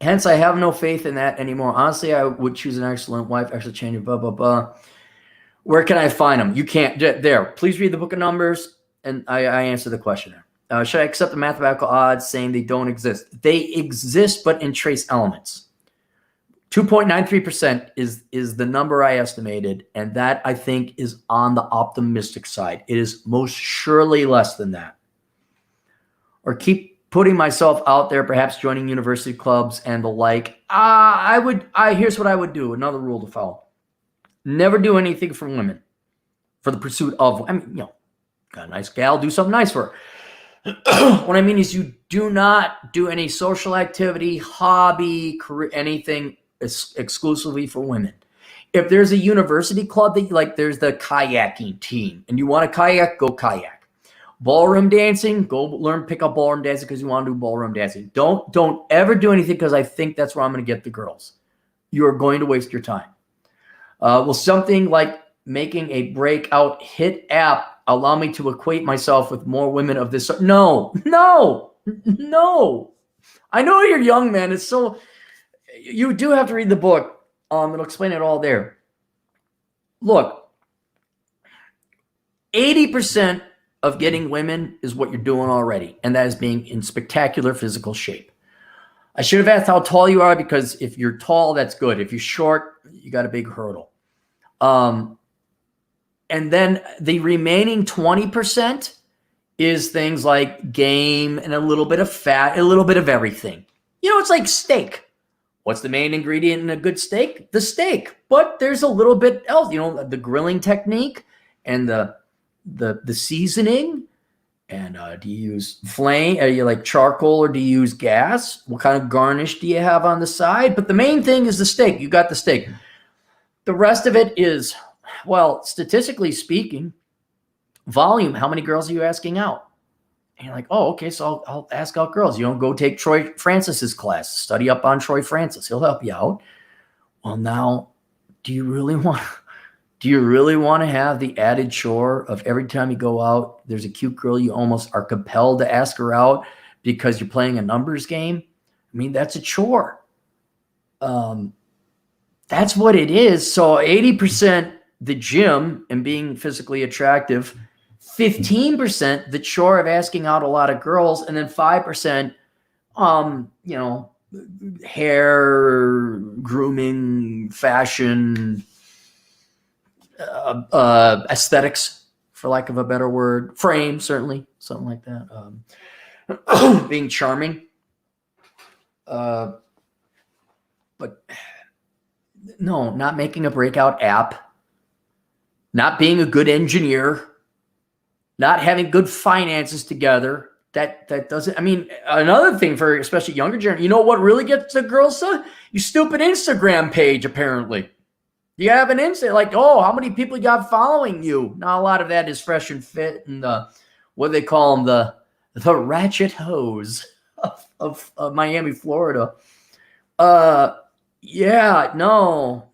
Hence, I have no faith in that anymore. Honestly, I would choose an excellent wife, actually change it, blah, blah, blah. Where can I find them? You can't. There. Please read the book of Numbers, and I answer the question there. Should I accept the mathematical odds saying they don't exist? They exist, but in trace elements. 2.93% is the number I estimated, and that, I think, is on the optimistic side. It is most surely less than that. Or keep putting myself out there, perhaps joining university clubs and the like. Here's what I would do. Another rule to follow. Never do anything for women for the pursuit of, got a nice gal, do something nice for her. What I mean is you do not do any social activity, hobby, career, anything exclusively for women. If there's a university club that you like, there's the kayaking team and you want to kayak, go kayak. Ballroom dancing, go learn, pick up ballroom dancing because you want to do ballroom dancing. Don't ever do anything because I think that's where I'm going to get the girls. You are going to waste your time. Will something like making a breakout hit app allow me to equate myself with more women of this sort? No. I know you're young, man. It's so, you do have to read the book. It'll explain it all there. Look, 80% of getting women is what you're doing already, and that is being in spectacular physical shape. I should have asked how tall you are because if you're tall, that's good. If you're short, you got a big hurdle. And then the remaining 20% is things like game and a little bit of fat, a little bit of everything. It's like steak. What's the main ingredient in a good steak? The steak. But there's a little bit else, the grilling technique and the seasoning. And do you use flame? Are you like charcoal or do you use gas? What kind of garnish do you have on the side? But the main thing is the steak. You got the steak. The rest of it is, well, statistically speaking, volume. How many girls are you asking out? And you're like, oh, okay, so I'll ask out girls. Go take Troy Francis's class. Study up on Troy Francis. He'll help you out. Well, now, do you really want to have the added chore of every time you go out, there's a cute girl you almost are compelled to ask her out because you're playing a numbers game? I mean, that's a chore. That's what it is. So 80% the gym and being physically attractive, 15% the chore of asking out a lot of girls, and then 5%, hair, grooming, fashion, aesthetics, for lack of a better word, frame, certainly, something like that. Being charming. But no, not making a breakout app, not being a good engineer, not having good finances together. That doesn't, I mean, another thing for especially younger generation, what really gets the girls? You stupid Instagram page, apparently. You have an Insta, like, oh, how many people you got following you? Now, a lot of that is fresh and fit and what they call them, the ratchet hose of Miami, Florida. Yeah, no.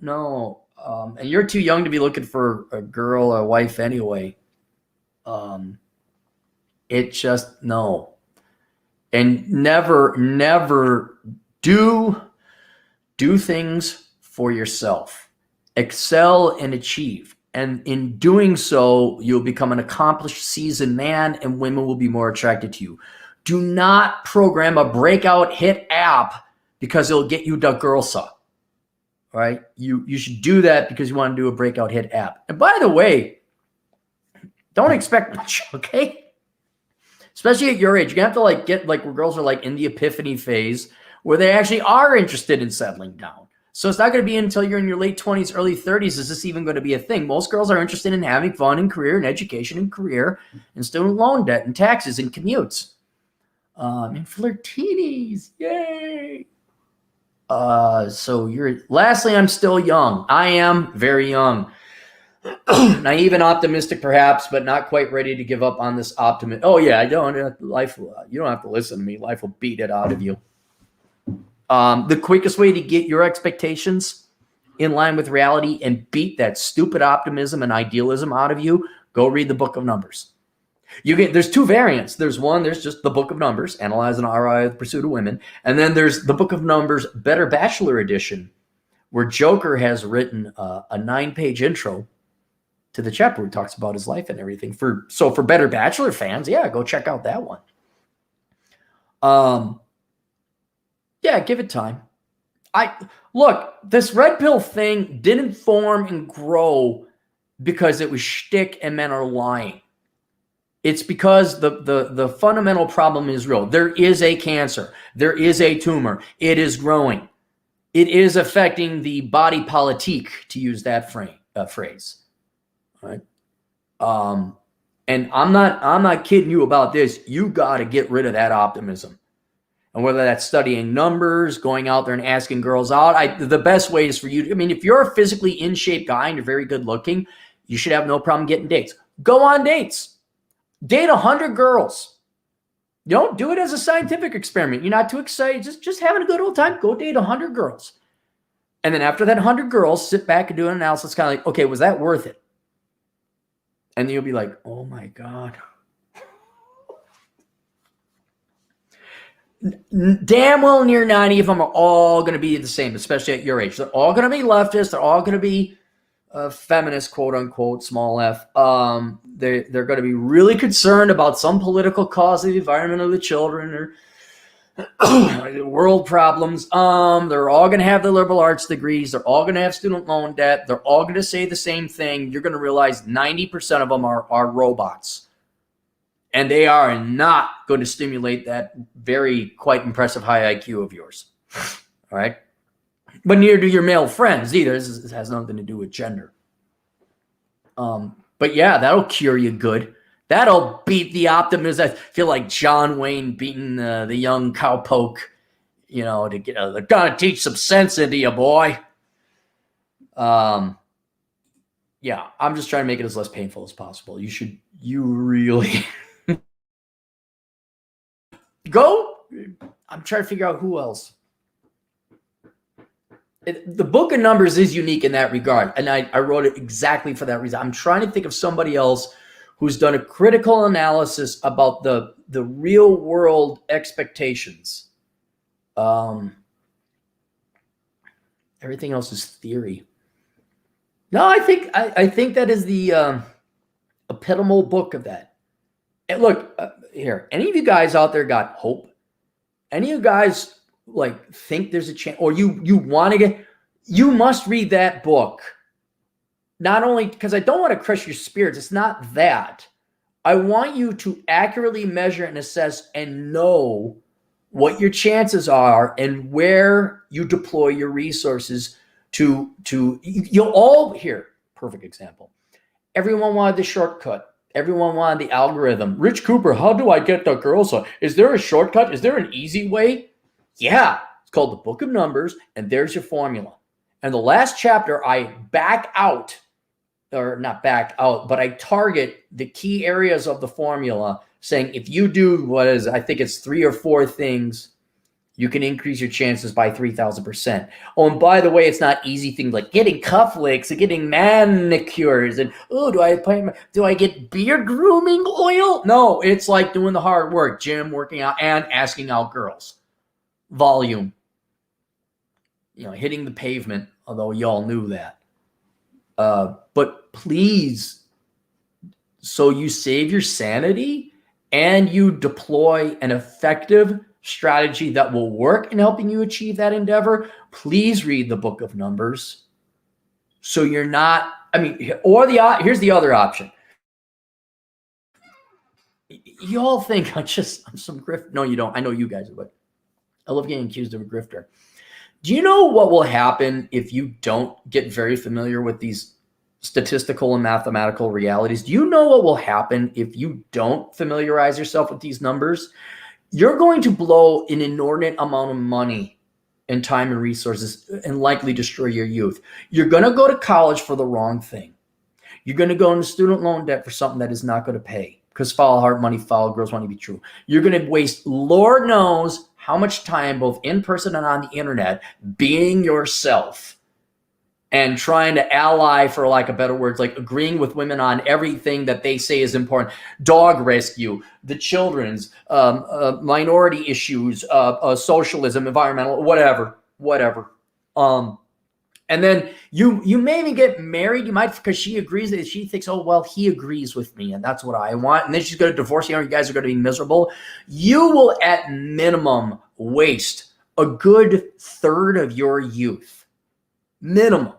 And you're too young to be looking for a girl or a wife anyway. It just, no. And never do things for yourself. Excel and achieve. And in doing so, you'll become an accomplished, seasoned man, and women will be more attracted to you. Do not program a breakout hit app because it'll get you the girlsa. All right? You should do that because you want to do a breakout hit app. And by the way, don't expect much, okay? Especially at your age. You're going to have to get where girls are in the epiphany phase where they actually are interested in settling down. So it's not going to be until you're in your late 20s, early 30s is this even going to be a thing. Most girls are interested in having fun in career and education and career and student loan debt and taxes and commutes. And flirtinis. Yay. Lastly, I'm still young. I am very young. Naive and optimistic perhaps, but not quite ready to give up on this optimism. Oh yeah, you don't have to listen to me. Life will beat it out of you. The quickest way to get your expectations in line with reality and beat that stupid optimism and idealism out of you, go read the Book of Numbers. There's two variants. There's just the Book of Numbers, Analyze and ROI of the Pursuit of Women. And then there's the Book of Numbers Better Bachelor Edition, where Joker has written a 9-page intro to the chapter where he talks about his life and everything. For Better Bachelor fans, yeah, go check out that one. Yeah, give it time. Look, this red pill thing didn't form and grow because it was shtick and men are lying. It's because the fundamental problem is real. There is a cancer. There is a tumor. It is growing. It is affecting the body politique, to use that phrase. Right? And I'm not kidding you about this. You got to get rid of that optimism. And whether that's studying numbers, going out there and asking girls out, the best way is for you. If you're a physically in shape guy and you're very good looking, you should have no problem getting dates. Go on dates. Date 100 girls. Don't do it as a scientific experiment. You're not too excited. Just having a good old time. Go date 100 girls. And then after that 100 girls, sit back and do an analysis, kind of like, okay, was that worth it? And then you'll be like, oh my God. Damn well near 90 of them are all going to be the same, especially at your age. They're all going to be leftists. They're all going to be feminist, quote unquote, small f. They're going to be really concerned about some political cause of the environment of the children or world problems. They're all going to have the liberal arts degrees. They're all going to have student loan debt. They're all going to say the same thing. You're going to realize 90% of them are robots. And they are not going to stimulate that very quite impressive high IQ of yours. All right. But neither do your male friends either. This has nothing to do with gender. But yeah, that'll cure you good. That'll beat the optimism. I feel like John Wayne beating the young cowpoke, to get, they're going to teach some sense into you, boy. Yeah, I'm just trying to make it as less painful as possible. You really go. I'm trying to figure out who else. The book of Numbers is unique in that regard, and I wrote it exactly for that reason. I'm trying to think of somebody else who's done a critical analysis about the real world expectations. Everything else is theory. No, I think that is the epitomal book of that. And look, here, any of you guys out there got hope? Any of you guys think there's a chance, or you want to get, you must read that book. Not only because I don't want to crush your spirits, it's not that. I want you to accurately measure and assess and know what your chances are and where you deploy your resources to you'll all here. Perfect example. Everyone wanted the shortcut. Everyone wanted the algorithm. Rich Cooper, how do I get the girls? Is there a shortcut? Is there an easy way? Yeah, it's called the Book of Numbers, and there's your formula. And the last chapter, I back out, or not back out, but I target the key areas of the formula, saying if you do I think it's 3 or 4 things, you can increase your chances by 3,000%. Oh, and by the way, it's not easy things like getting cufflinks and getting manicures and, do I get beard grooming oil? No, it's like doing the hard work, gym, working out, and asking out girls. Volume, hitting the pavement, although y'all knew that. But please, so you save your sanity and you deploy an effective strategy that will work in helping you achieve that endeavor, please read the Book of Numbers. So you're not, here's the other option. You all think I'm some grift. No, you don't. I know you guys, but I love getting accused of a grifter. Do you know what will happen if you don't get very familiar with these statistical and mathematical realities? Do you know what will happen if you don't familiarize yourself with these numbers? You're going to blow an inordinate amount of money and time and resources and likely destroy your youth. You're going to go to college for the wrong thing. You're going to go into student loan debt for something that is not going to pay, because foul heart, money foul, girls want to be true. You're going to waste Lord knows how much time, both in person and on the internet, being yourself and trying to ally, for lack of better words, like agreeing with women on everything that they say is important. Dog rescue, the children's, minority issues, socialism, environmental, whatever. And then you may even get married. You might, because she agrees, that she thinks, oh, well, he agrees with me and that's what I want. And then she's going to divorce you and you guys are going to be miserable. You will at minimum waste a good third of your youth. Minimum.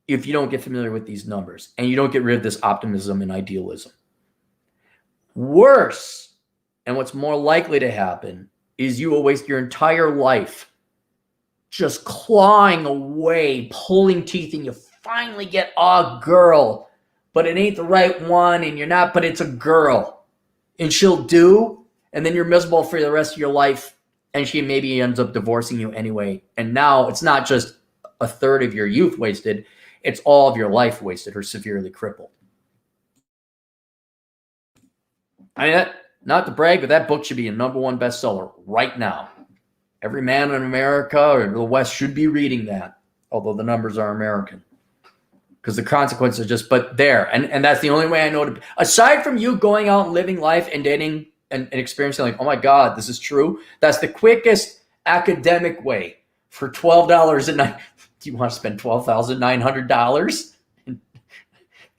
If you don't get familiar with these numbers and you don't get rid of this optimism and idealism. Worse, and what's more likely to happen, is you will waste your entire life just clawing away, pulling teeth, and you finally get a girl, but it ain't the right one, and you're not, but it's a girl, and she'll do, and then you're miserable for the rest of your life, and she maybe ends up divorcing you anyway. And now it's not just a third of your youth wasted, it's all of your life wasted or severely crippled. Not to brag, but that book should be a #1 bestseller right now. Every man in America or the West should be reading that, although the numbers are American. Because the consequences are just, but there. And that's the only way I know to, aside from you going out and living life and dating and experiencing like, oh my God, this is true. That's the quickest academic way for $12 a night. Do you want to spend $12,900 and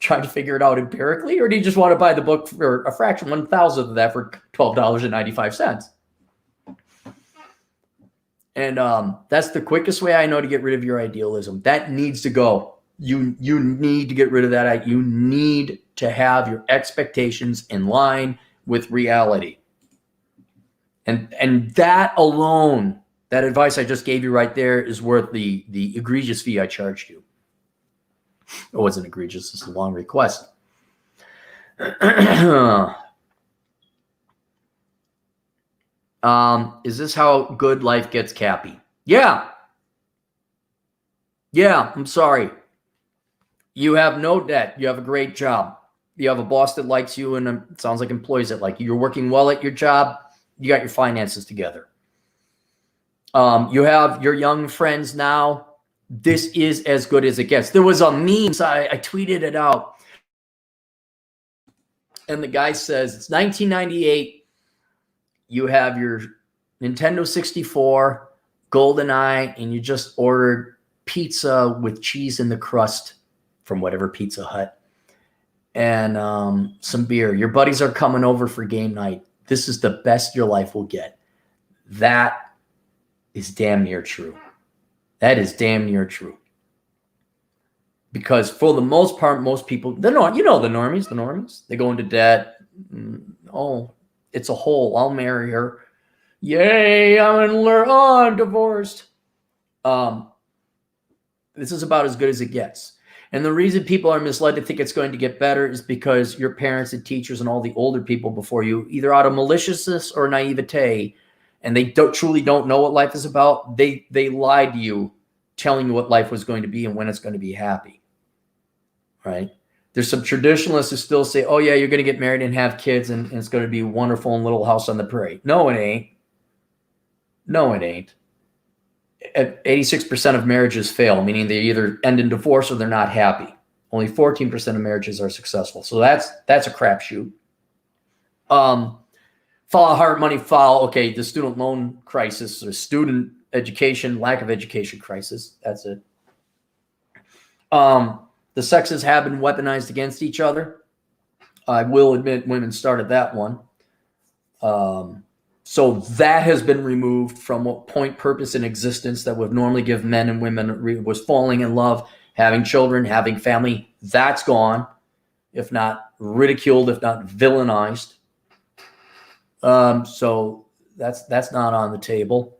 trying to figure it out empirically? Or do you just want to buy the book for a fraction, 1,000th of that for $12.95? And that's the quickest way I know to get rid of your idealism. That needs to go. You need to get rid of that. You need to have your expectations in line with reality. And that alone, that advice I just gave you right there is worth the egregious fee I charged you. It wasn't egregious, it's a long request. Is this how good life gets, Cappy? Yeah. Yeah, I'm sorry. You have no debt. You have a great job. You have a boss that likes you, and it sounds like employees that like you. You're working well at your job. You got your finances together. You have your young friends now. This is as good as it gets. There was a meme. So I tweeted it out. And the guy says, it's 1998. You have your Nintendo 64, GoldenEye, and you just ordered pizza with cheese in the crust from whatever Pizza Hut. And some beer. Your buddies are coming over for game night. This is the best your life will get. That is damn near true. That is damn near true. Because for the most part, most people, the normies, they go into debt. Oh, it's a hole. I'll marry her. Yay, I'm divorced. This is about as good as it gets. And the reason people are misled to think it's going to get better is because your parents and teachers and all the older people before you, either out of maliciousness or naivete, and they truly don't know what life is about, they lied to you, telling you what life was going to be and when it's going to be happy, right? There's some traditionalists who still say, oh, yeah, you're going to get married and have kids, and it's going to be wonderful in Little House on the Prairie. No, it ain't. No, it ain't. 86% of marriages fail, meaning they either end in divorce or they're not happy. Only 14% of marriages are successful. So that's a crapshoot. Follow hard money, okay, the student loan crisis or student education, lack of education crisis. That's it. The sexes have been weaponized against each other. I will admit women started that one. So that has been removed from what point, purpose, and existence that would normally give men and women was falling in love, having children, having family. That's gone, if not ridiculed, if not villainized. So that's not on the table.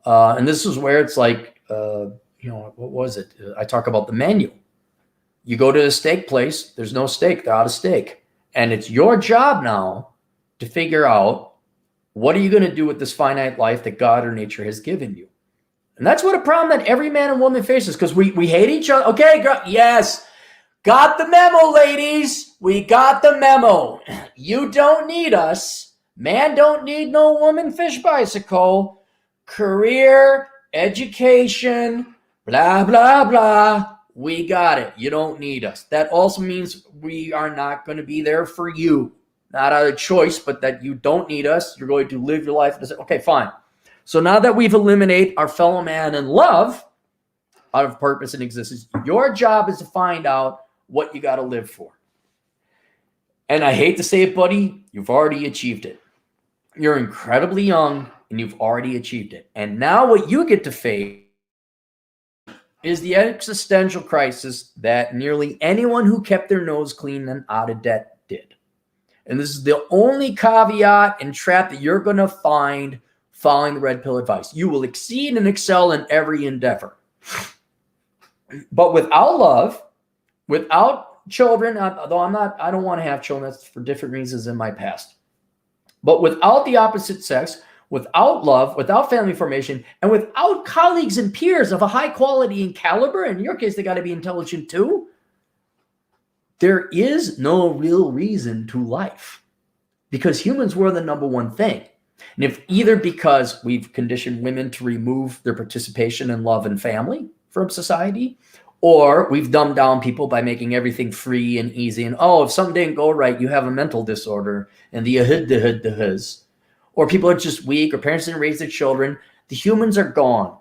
And this is where it's like, what was it? I talk about the menu. You go to a steak place, there's no steak, they're out of steak. And it's your job now to figure out, what are you going to do with this finite life that God or nature has given you? And that's what a problem that every man and woman faces, because we hate each other. Okay, yes, got the memo, ladies. We got the memo. You don't need us. Man don't need no woman fish bicycle. Career, education, blah, blah, blah. We got it. You don't need us. That also means we are not going to be there for you. Not out of choice, but that you don't need us. You're going to live your life. Okay, fine. So now that we've eliminated our fellow man in love out of purpose and existence, your job is to find out what you got to live for. And I hate to say it, buddy, you've already achieved it. You're incredibly young, and you've already achieved it. And now what you get to face is the existential crisis that nearly anyone who kept their nose clean and out of debt did. And this is the only caveat and trap that you're going to find following the red pill advice. You will exceed and excel in every endeavor. But without love, without children, although I don't want to have children, that's for different reasons in my past. But without the opposite sex, without love, without family formation, and without colleagues and peers of a high quality and caliber, in your case, they got to be intelligent too, there is no real reason to life, because humans were the number one thing. And if either because we've conditioned women to remove their participation in love and family from society, or we've dumbed down people by making everything free and easy. And, if something didn't go right, you have a mental disorder and the ahid, or people are just weak, or parents didn't raise their children. The humans are gone.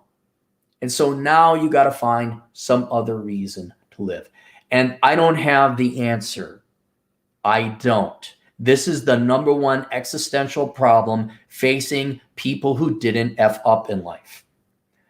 And so now you got to find some other reason to live. And I don't have the answer. I don't. This is the number one existential problem facing people who didn't F up in life,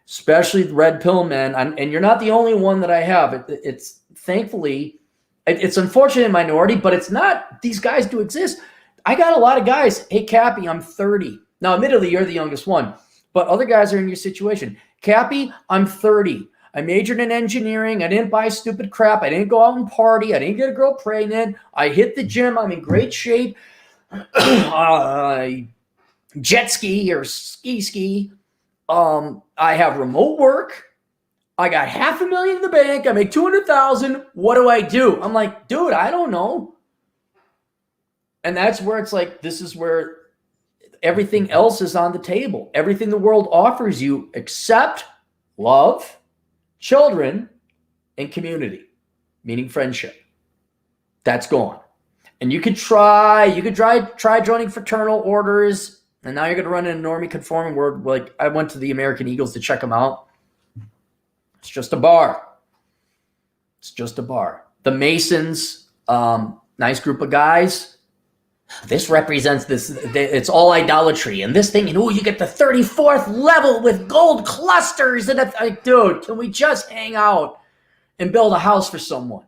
especially the red pill men. And you're not the only one that I have. It's thankfully, it's unfortunate minority, but it's not. These guys do exist. I got a lot of guys. Hey, Cappy, I'm 30. Now, admittedly, you're the youngest one, but other guys are in your situation. Cappy, I'm 30. I majored in engineering. I didn't buy stupid crap. I didn't go out and party. I didn't get a girl pregnant. I hit the gym. I'm in great shape. Jet ski or ski. I have remote work. I got $500,000 in the bank. I make $200,000. What do I do? I'm like, dude, I don't know. And that's where it's like, this is where everything else is on the table. Everything the world offers you except love, children, and community, meaning friendship. That's gone. And you could try joining fraternal orders, and now you're going to run in a normie conforming world. Like, I went to the American Eagles to check them out. It's just a bar. It's just a bar. The Masons, nice group of guys. This represents this. It's all idolatry. And this thing, you get the 34th level with gold clusters. And it's like, dude, can we just hang out and build a house for someone?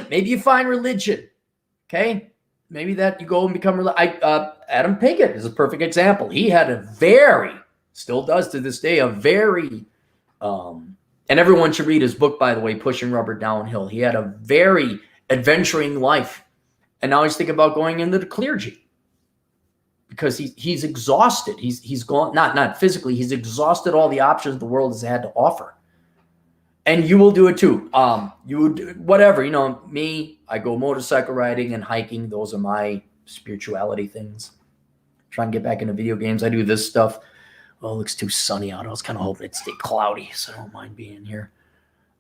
Maybe you find religion. Okay? Maybe that you go and become Adam Pickett is a perfect example. He had still does to this day, and everyone should read his book, by the way, Pushing Rubber Downhill. He had a very adventuring life. And now he's thinking about going into the clergy because he's exhausted. He's gone, not physically, he's exhausted all the options the world has had to offer. And you will do it too. You would do whatever, me, I go motorcycle riding and hiking. Those are my spirituality things. Trying to get back into video games. I do this stuff. Oh, it looks too sunny out. I was kind of hoping it'd stay cloudy, so I don't mind being here.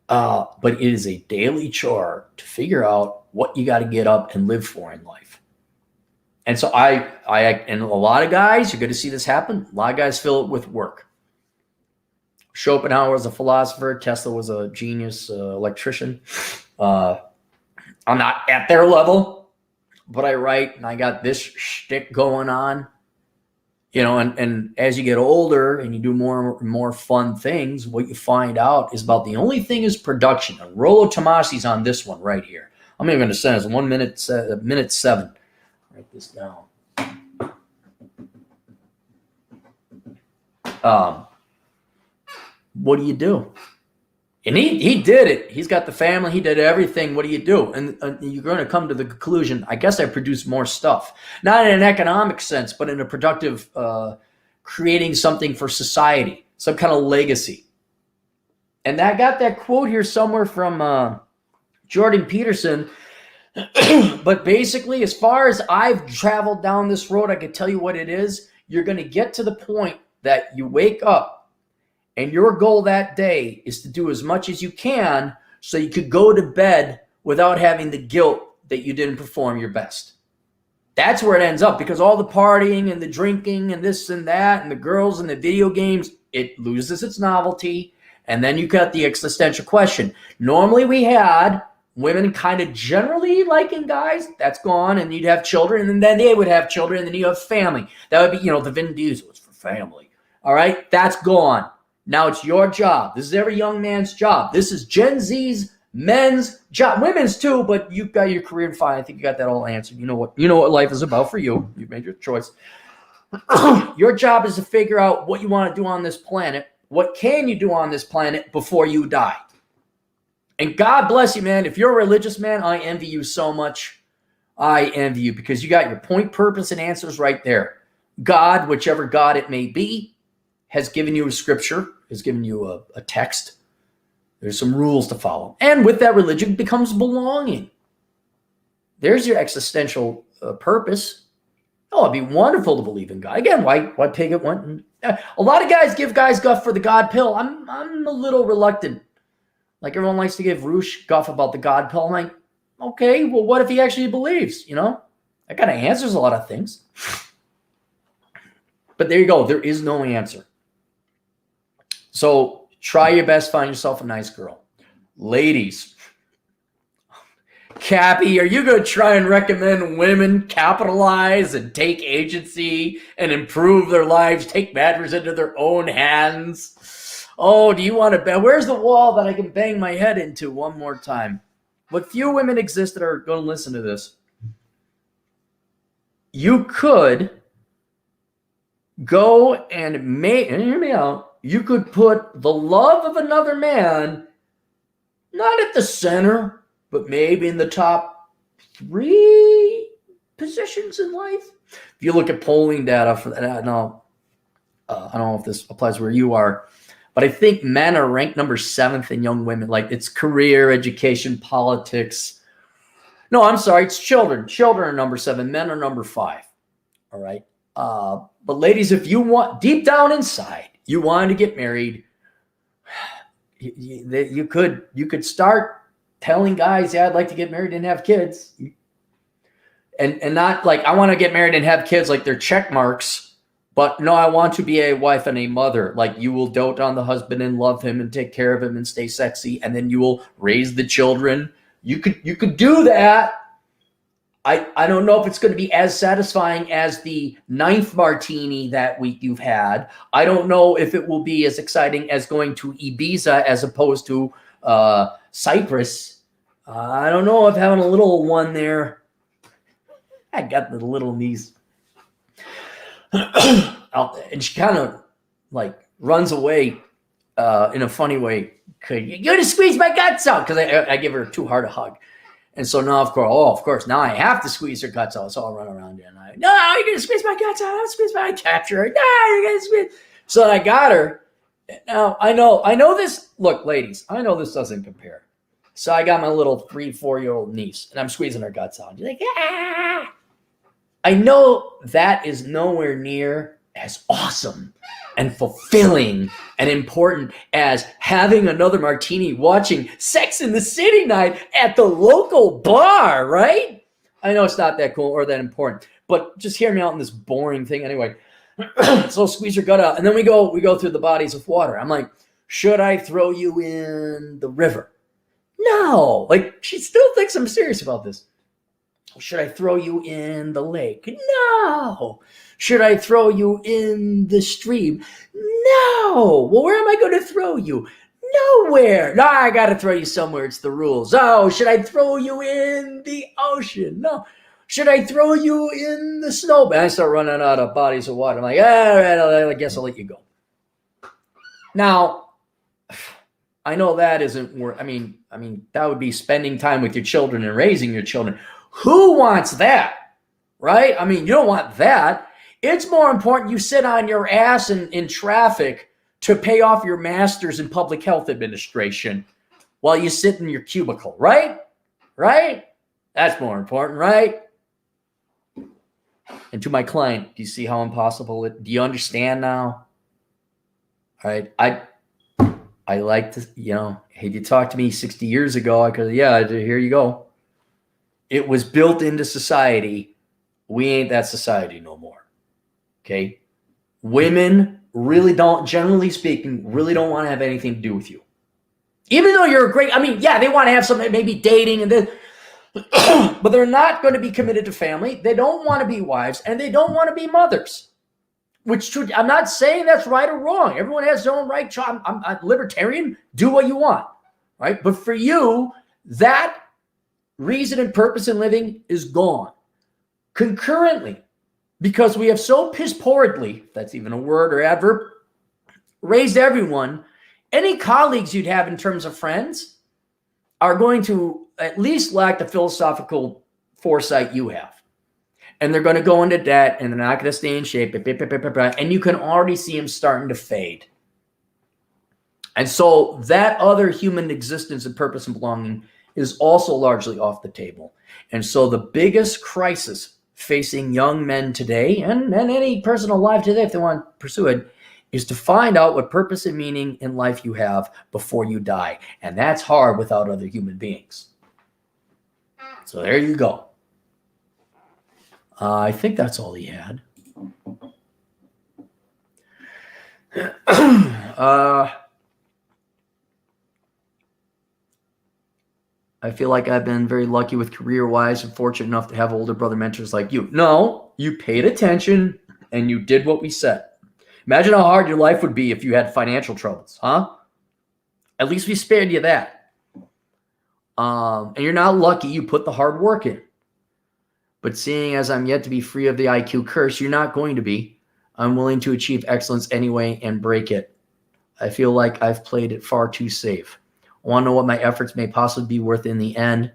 But it is a daily chore to figure out what you got to get up and live for in life. And so and a lot of guys, you're going to see this happen. A lot of guys fill it with work. Schopenhauer was a philosopher. Tesla was a genius electrician. I'm not at their level, but I write and I got this shtick going on. And as you get older and you do more and more fun things, what you find out is about the only thing is production. And Rollo Tomasi's on this one right here. I'm even going to send us 1 minute, minute 7. Write this down. What do you do? And he did it. He's got the family. He did everything. What do you do? And you're going to come to the conclusion, I guess I produce more stuff. Not in an economic sense, but in a productive, creating something for society, some kind of legacy. And I got that quote here somewhere from Jordan Peterson. But basically, as far as I've traveled down this road, I can tell you what it is. You're going to get to the point that you wake up, and your goal that day is to do as much as you can so you could go to bed without having the guilt that you didn't perform your best. That's where it ends up, because all the partying and the drinking and this and that and the girls and the video games, it loses its novelty. And then you got the existential question. Normally we had women kind of generally liking guys. That's gone. And you'd have children, and then they would have children, and then you have family. That would be, the Vin Diesel was for family. All right? That's gone. Now it's your job. This is every young man's job. This is Gen Z's men's job, women's too, but you've got your career fine. I think you got that all answered. You know what life is about for you. You've made your choice. Your job is to figure out what you want to do on this planet. What can you do on this planet before you die? And God bless you, man. If you're a religious man, I envy you so much. I envy you because you got your point, purpose, and answers right there. God, whichever God it may be, has given you a scripture, has given you a text. There's some rules to follow. And with that, religion becomes belonging. There's your existential purpose. Oh, it'd be wonderful to believe in God. Again, why pig it went? A lot of guys give guys guff for the God pill. I'm a little reluctant. Like everyone likes to give Roosh guff about the God pill. I'm like, okay, well, what if he actually believes? That kind of answers a lot of things. But there you go. There is no answer. So try your best. Find yourself a nice girl. Ladies, Cappy, are you going to try and recommend women capitalize and take agency and improve their lives, take matters into their own hands? Oh, do you want to bet? Where's the wall that I can bang my head into one more time? What few women exist that are going to listen to this. you could go and make, and hear me out, you could put the love of another man not at the center, but maybe in the top 3 positions in life. If you look at polling data for that, now, I don't know if this applies where you are, but I think men are ranked number 7th in young women. Like it's career, education, politics. No, I'm sorry, it's children. Children are number 7. Men are number 5. All right. But ladies, if you want, deep down inside, you want to get married, you could start telling guys, yeah, I'd like to get married and have kids, and not like I want to get married and have kids like they're check marks, but no, I want to be a wife and a mother. Like you will dote on the husband and love him and take care of him and stay sexy, and then you will raise the children. You could do that. I don't know if it's going to be as satisfying as the 9th martini that week you've had. I don't know if it will be as exciting as going to Ibiza as opposed to Cyprus. I don't know if having a little one there. I got the little niece. And she kind of like runs away in a funny way. You're going to squeeze my guts out because I give her too hard a hug. And so now, of course, now I have to squeeze her guts out. So I'll run around and no, you're going to squeeze my guts out. I'll squeeze my, I capture her. No, you're going to squeeze. So I got her. Now, I know this. Look, ladies, I know this doesn't compare. So I got my little 3-4-year-old niece and I'm squeezing her guts out. She's like, ah. I know that is nowhere near as awesome and fulfilling and important as having another martini watching Sex in the City night at the local bar, right? I know it's not that cool or that important, but just hear me out in this boring thing anyway. So squeeze your gut out, and then we go through the bodies of water. I'm like, should I throw you in the river? No, like she still thinks I'm serious about this. Should I throw you in the lake? No. Should I throw you in the stream? No. Well, where am I going to throw you? Nowhere. No, I got to throw you somewhere. It's the rules. Oh, should I throw you in the ocean? No. Should I throw you in the snow? And I start running out of bodies of water. I'm like, all right, I guess I'll let you go. Now, I know that isn't worth. I mean, that would be spending time with your children and raising your children. Who wants that? Right? I mean, you don't want that. It's more important you sit on your ass in traffic to pay off your master's in public health administration while you sit in your cubicle, right? Right? That's more important, right? And to my client, do you see how impossible it? Do you understand now? All right. I like to, hey, you talked to me 60 years ago. I could, yeah, here you go. It was built into society. We ain't that society no more. Okay. Women really don't, generally speaking, really don't want to have anything to do with you. Even though you're a great, they want to have some, maybe dating and then, but they're not going to be committed to family. They don't want to be wives and they don't want to be mothers. Which I'm not saying that's right or wrong. Everyone has their own right. I'm a libertarian. Do what you want. Right. But for you, that reason and purpose in living is gone. Concurrently, because we have so piss-pouredly, if that's even a word or adverb, raised everyone, any colleagues you'd have in terms of friends are going to at least lack the philosophical foresight you have. And they're going to go into debt and they're not going to stay in shape. And you can already see them starting to fade. And so that other human existence and purpose and belonging is also largely off the table. And so the biggest crisis facing young men today, and any person alive today, if they want to pursue it, is to find out what purpose and meaning in life you have before you die. And that's hard without other human beings. So there you go. I think that's all he had. I feel like I've been very lucky with career-wise and fortunate enough to have older brother mentors like you. No, you paid attention and you did what we said. Imagine how hard your life would be if you had financial troubles, huh? At least we spared you that. And you're not lucky you put the hard work in. But seeing as I'm yet to be free of the IQ curse, you're not going to be. I'm willing to achieve excellence anyway and break it. I feel like I've played it far too safe. I want to know what my efforts may possibly be worth in the end,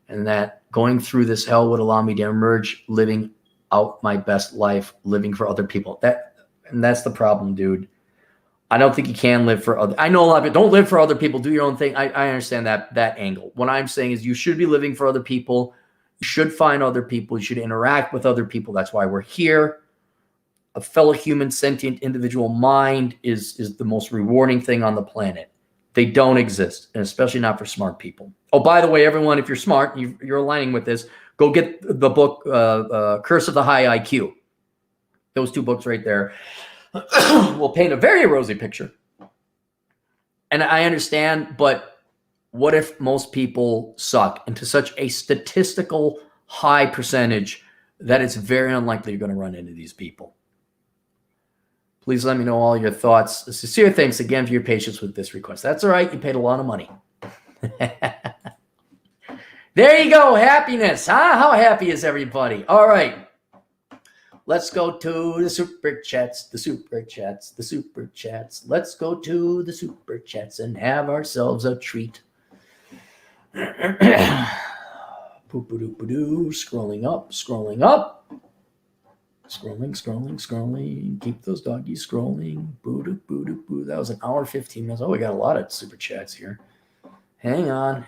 and that going through this hell would allow me to emerge living out my best life, living for other people. That's the problem, dude. I don't think you can live for other. I know a lot of people don't live for other people. Do your own thing. I understand that angle. What I'm saying is you should be living for other people. You should find other people. You should interact with other people. That's why we're here. A fellow human, sentient individual mind is the most rewarding thing on the planet. They don't exist, and especially not for smart people. Oh, by the way, everyone, if you're smart, you're aligning with this, go get the book Curse of the High IQ. Those two books right there will paint a very rosy picture. And I understand, but what if most people suck into such a statistical high percentage that it's very unlikely you're going to run into these people? Please let me know all your thoughts. Sincere thanks again for your patience with this request. That's all right. You paid a lot of money. There you go. Happiness. Huh? How happy is everybody? All right. Let's go to the super chats, the super chats, the super chats. Let's go to the super chats and have ourselves a treat. Scrolling up, scrolling up. Scrolling. Keep those doggies scrolling. Boo. That was an hour, 15 minutes. Oh, we got a lot of super chats here. Hang on.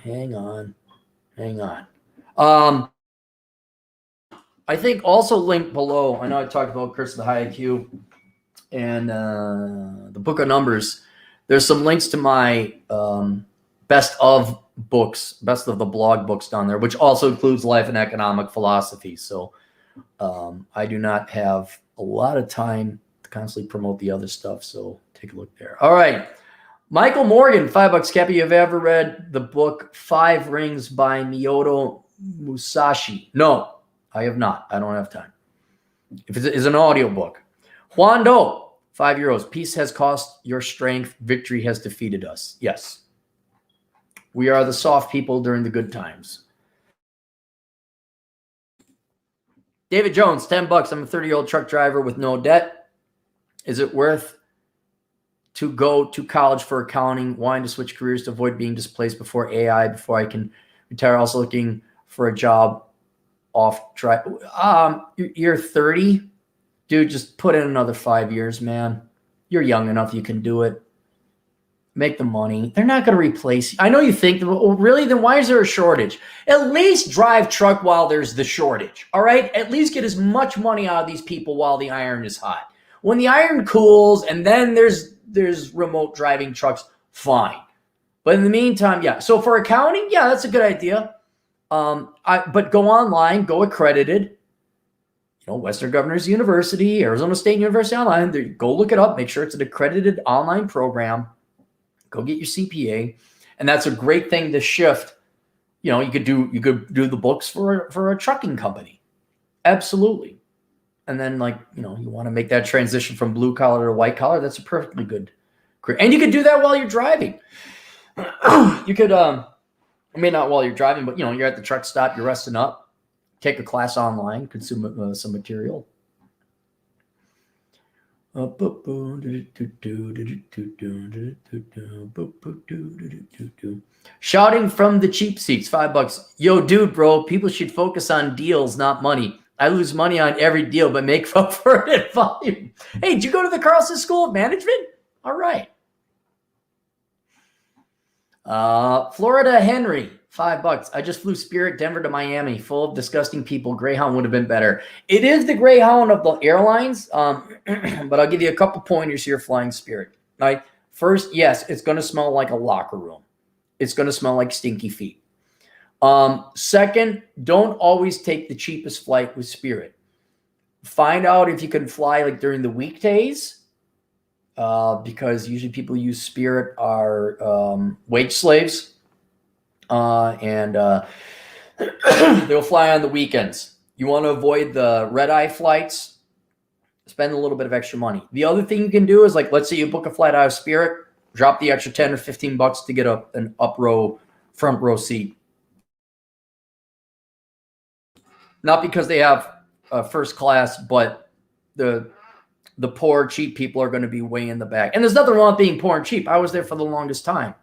I think also linked below, I know I talked about Curse of the High IQ and the Book of Numbers. There's some links to my best of the blog books down there, which also includes life and economic philosophy. So I do not have a lot of time to constantly promote the other stuff. So take a look there. All right. Michael Morgan, $5, Cappy. Have you ever read the book 5 Rings by Miyoto Musashi? No. I have not. I don't have time. If it's an audio book. Juan Do, €5. Peace has cost your strength. Victory has defeated us. Yes. We are the soft people during the good times. David Jones, $10. I'm a 30-year-old truck driver with no debt. Is it worth to go to college for accounting, wanting to switch careers to avoid being displaced before AI, before I can retire? Also looking for a job off track. You're 30, dude. Just put in another 5 years, man. You're young enough. You can do it. Make the money. They're not going to replace you. I know you think, well, really? Then why is there a shortage? At least drive truck while there's the shortage. All right. At least get as much money out of these people while the iron is hot. When the iron cools, and then there's remote driving trucks. Fine. But in the meantime, yeah. So for accounting, yeah, that's a good idea. But go online, go accredited, Western Governors University, Arizona State University online. Go look it up. Make sure it's an accredited online program. Go get your CPA. And that's a great thing to shift. You could do the books for a trucking company. Absolutely. And then you want to make that transition from blue collar to white collar. That's a perfectly good career. And you could do that while you're driving. You could, not while you're driving, but you're at the truck stop, you're resting up, take a class online, consume some material. Shouting from the cheap seats, $5. Yo, dude, bro, people should focus on deals, not money. I lose money on every deal, but make up for it at volume. Hey, did you go to the Carlson School of Management? All right. Florida Henry, $5. I just flew Spirit Denver to Miami, full of disgusting people. Greyhound would have been better. It is the Greyhound of the airlines, but I'll give you a couple pointers here flying Spirit. Right? First, yes, it's going to smell like a locker room. It's going to smell like stinky feet. Second, don't always take the cheapest flight with Spirit. Find out if you can fly during the weekdays. Because usually people who use Spirit are wage slaves, and they'll fly on the weekends. You want to avoid the red-eye flights, spend a little bit of extra money. The other thing you can do is, let's say you book a flight out of Spirit, drop the extra 10 or 15 bucks to get an front row seat. not because they have first class, but the poor, cheap people are going to be way in the back. And there's nothing wrong with being poor and cheap. I was there for the longest time.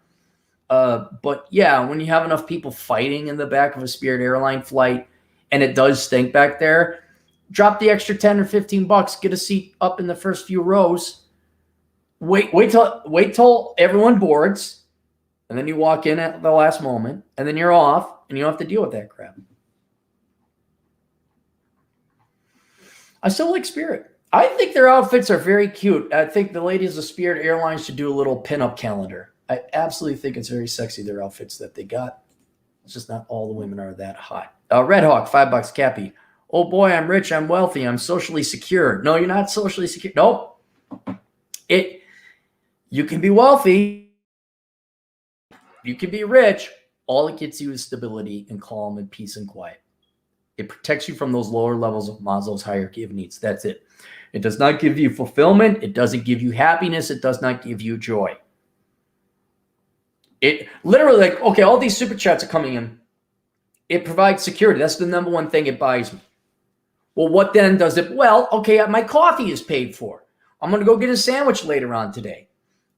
But yeah, when you have enough people fighting in the back of a Spirit airline flight and it does stink back there, drop the extra 10 or 15 bucks, get a seat up in the first few rows. Wait till everyone boards, and then you walk in at the last moment, and then you're off, and you don't have to deal with that crap. I still like Spirit. I think their outfits are very cute. I think the ladies of Spirit Airlines should do a little pinup calendar. I absolutely think it's very sexy, their outfits that they got. It's just not all the women are that hot. Red Hawk, $5, Cappy. Oh boy, I'm rich, I'm wealthy, I'm socially secure. No, you're not socially secure. Nope. You can be wealthy. You can be rich. All it gets you is stability and calm and peace and quiet. It protects you from those lower levels of Maslow's hierarchy of needs. That's it. It does not give you fulfillment. It doesn't give you happiness. It does not give you joy. It literally, like, okay, all these super chats are coming in. It provides security. That's the number one thing it buys me. Well, what then does it? Well, okay, my coffee is paid for. I'm going to go get a sandwich later on today.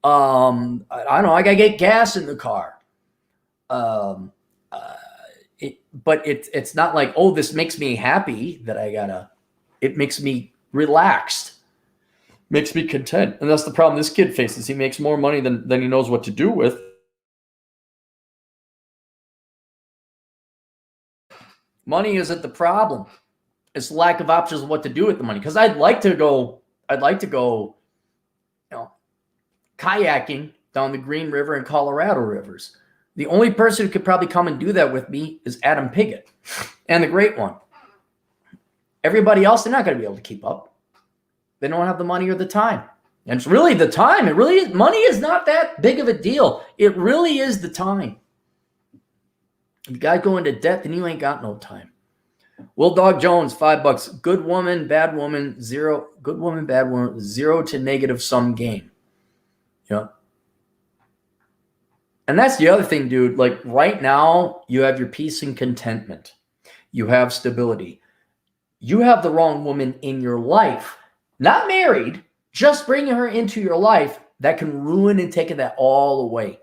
I don't know. I got to get gas in the car. But it's not like, oh, this makes me happy that it makes me relaxed, makes me content. And that's the problem this kid faces. He makes more money than he knows what to do with. Money isn't the problem. It's lack of options of what to do with the money. Because I'd like to go, kayaking down the Green River and Colorado rivers. The only person who could probably come and do that with me is Adam Piggott and the Great One. Everybody else, they're not going to be able to keep up. They don't have the money or the time. And it's really the time. It really is. Money is not that big of a deal. It really is the time. If you guys go into debt, then you ain't got no time. Will Dog Jones, $5. Good woman, bad woman, zero. Good woman, bad woman, 0 to negative sum game. Yeah. And that's the other thing, dude. Like right now, you have your peace and contentment. You have stability. You have the wrong woman in your life. Not married, just bringing her into your life that can ruin and take that all away.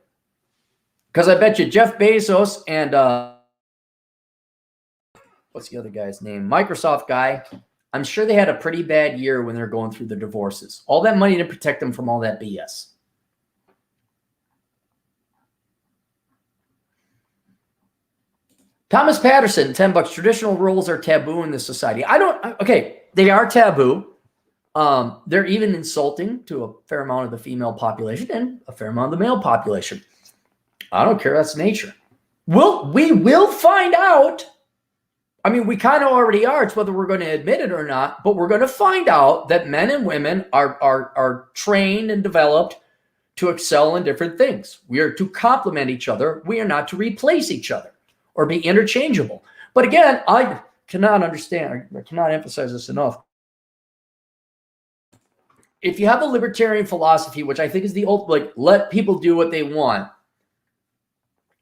Because I bet you Jeff Bezos and what's the other guy's name? Microsoft guy. I'm sure they had a pretty bad year when they're going through the divorces. All that money to protect them from all that BS. Thomas Patterson, $10. Traditional roles are taboo in this society. Okay, they are taboo. They're even insulting to a fair amount of the female population and a fair amount of the male population. I don't care. That's nature. We will find out. I mean, we kind of already are. It's whether we're going to admit it or not, but we're going to find out that men and women are trained and developed to excel in different things. We are to complement each other. We are not to replace each other or be interchangeable. But again, I cannot understand, I cannot emphasize this enough. If you have a libertarian philosophy, which I think is the old, like, let people do what they want,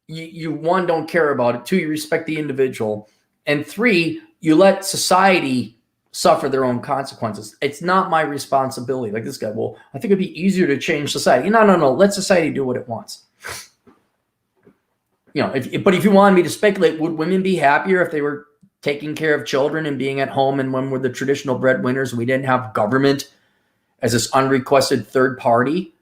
you one, don't care about it. Two, you respect the individual. And three, you let society suffer their own consequences. It's not my responsibility. Like this guy, well, I think it'd be easier to change society. No. Let society do what it wants. You know, but if you wanted me to speculate, would women be happier if they were taking care of children and being at home and when we're the traditional breadwinners and we didn't have government as this unrequested third party?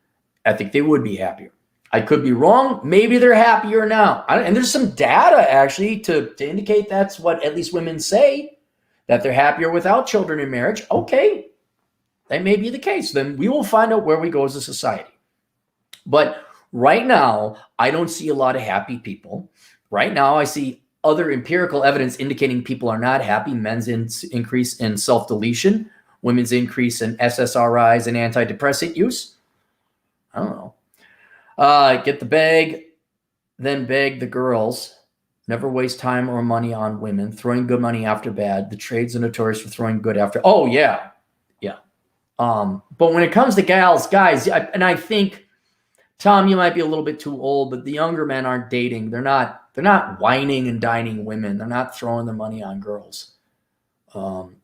I think they would be happier. I could be wrong. Maybe they're happier now. And there's some data actually to indicate that's what at least women say, that they're happier without children in marriage. Okay, that may be the case. Then we will find out where we go as a society. But right now, I don't see a lot of happy people. Right now, I see other empirical evidence indicating people are not happy. Men's increase in self-deletion, women's increase in SSRIs and antidepressant use. I don't know. Get the bag, then beg the girls. Never waste time or money on women. Throwing good money after bad. The trades are notorious for throwing good after. Oh, yeah. Yeah. But when it comes to guys, and I think, Tom, you might be a little bit too old, but the younger men aren't dating. They're not whining and dining women. They're not throwing their money on girls.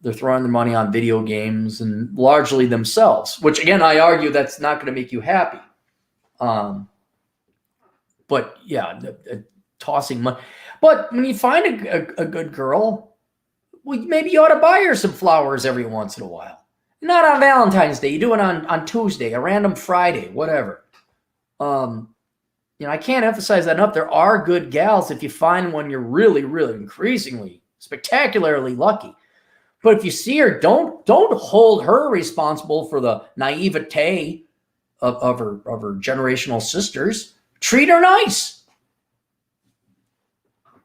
They're throwing their money on video games and largely themselves, which again, I argue that's not going to make you happy. But yeah, tossing money. But when you find a good girl, well, maybe you ought to buy her some flowers every once in a while. Not on Valentine's Day. You do it on Tuesday, a random Friday, whatever. I can't emphasize that enough. There are good gals if you find one you're really, really increasingly, spectacularly lucky. But if you see her, don't hold her responsible for the naivete of her generational sisters. Treat her nice.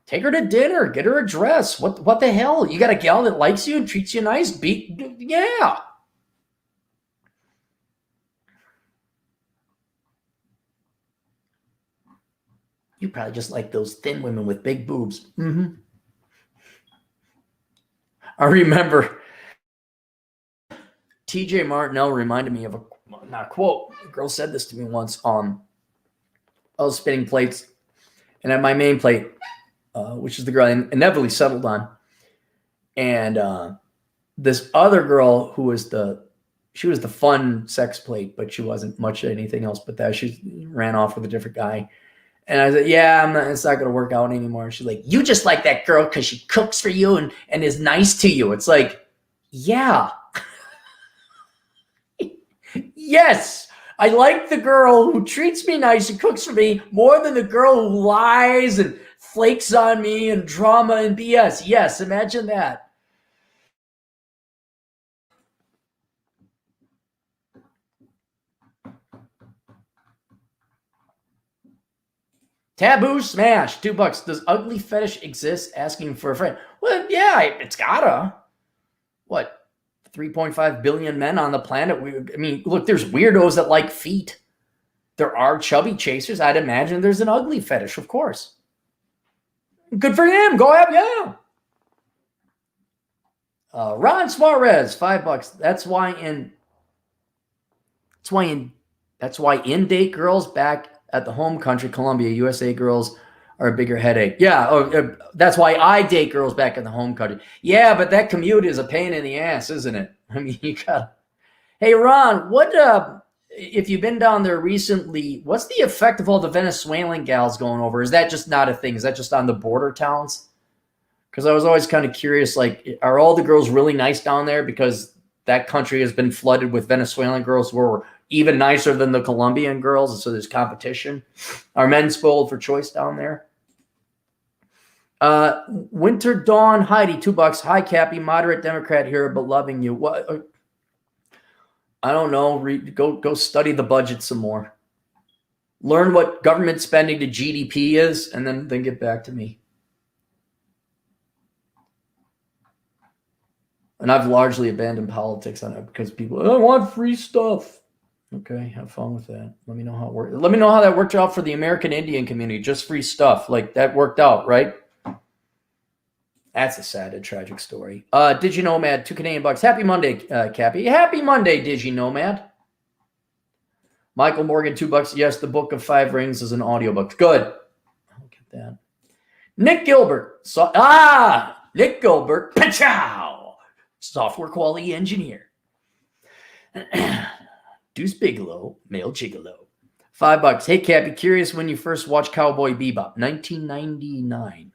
Take her to dinner. Get her a dress. What the hell? You got a gal that likes you and treats you nice? Yeah. You probably just like those thin women with big boobs. Mm-hmm. I remember T.J. Martinell reminded me of not a quote. A girl said this to me once. I was spinning plates, and at my main plate, which is the girl I inevitably settled on, and this other girl who was she was the fun sex plate, but she wasn't much anything else but that. She ran off with a different guy. And I said, yeah, it's not going to work out anymore. And she's like, you just like that girl because she cooks for you and is nice to you. It's like, yeah. Yes, I like the girl who treats me nice and cooks for me more than the girl who lies and flakes on me and drama and BS. Yes, imagine that. Taboo smash, $2. Does ugly fetish exist? Asking for a friend. Well, yeah, it's gotta. What? 3.5 billion men on the planet. Look, there's weirdos that like feet. There are chubby chasers. I'd imagine there's an ugly fetish, of course. Good for him. Go ahead, yeah. Ron Suarez, $5. That's why in-date girls back at the home country, Colombia, USA girls are a bigger headache. Yeah, that's why I date girls back in the home country. Yeah, but that commute is a pain in the ass, isn't it? I mean, you got. Hey, Ron, if you've been down there recently, what's the effect of all the Venezuelan gals going over? Is that just not a thing? Is that just on the border towns? Because I was always kind of curious, like, are all the girls really nice down there? Because that country has been flooded with Venezuelan girls who are even nicer than the Colombian girls, and so there's competition. Are men spoiled for choice down there? Winter Dawn Heidi, $2. Hi, Cappy, moderate Democrat here, but loving you. What? I don't know. Go study the budget some more. Learn what government spending to GDP is, and then get back to me. And I've largely abandoned politics on it because people, I want free stuff. Okay, have fun with that. Let me know how it works. Let me know how that worked out for the American Indian community. Just free stuff. Like, that worked out, right? That's a sad and tragic story. DigiNomad, $2 Canadian. Happy Monday, Cappy. Happy Monday, DigiNomad. Michael Morgan, $2. Yes, the Book of Five Rings is an audiobook. Good. I'll get that. Nick Gilbert. Nick Gilbert. Pachow! Software quality engineer. Deuce Bigelow, male gigolo. $5. Hey, Cappy, curious when you first watched Cowboy Bebop. 1999.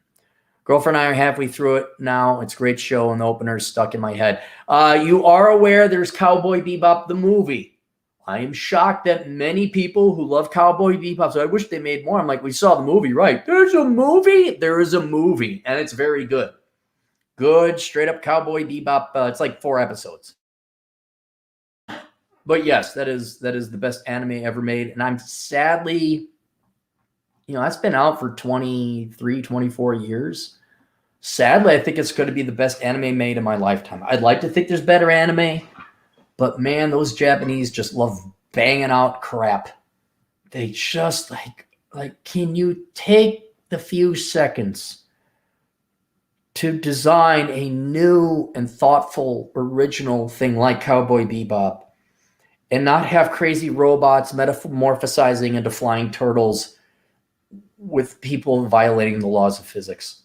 Girlfriend and I are halfway through it now. It's a great show, and the opener is stuck in my head. You are aware there's Cowboy Bebop, the movie. I am shocked that many people who love Cowboy Bebop, so I wish they made more. I'm like, we saw the movie, right? There's a movie? There is a movie, and it's very good. Good, straight-up Cowboy Bebop. It's like 4 episodes. But yes, that is the best anime ever made. And I'm sadly, that's been out for 23, 24 years. Sadly, I think it's going to be the best anime made in my lifetime. I'd like to think there's better anime, but man, those Japanese just love banging out crap. They just like, can you take the few seconds to design a new and thoughtful, original thing like Cowboy Bebop and not have crazy robots metamorphosizing into flying turtles with people violating the laws of physics?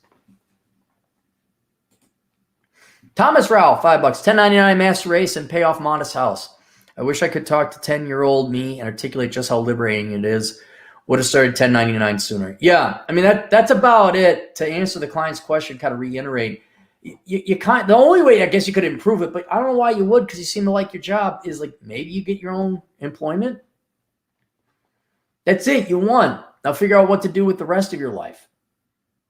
Thomas Rao, $5. 1099 master race and pay off modest house. I wish I could talk to 10-year-old me and articulate just how liberating it is. Would have started 1099 sooner. Yeah, I mean, that's about it. To answer the client's question, kind of reiterate, the only way I guess you could improve it, but I don't know why you would, because you seem to like your job, is like maybe you get your own employment. That's it. You won. Now figure out what to do with the rest of your life.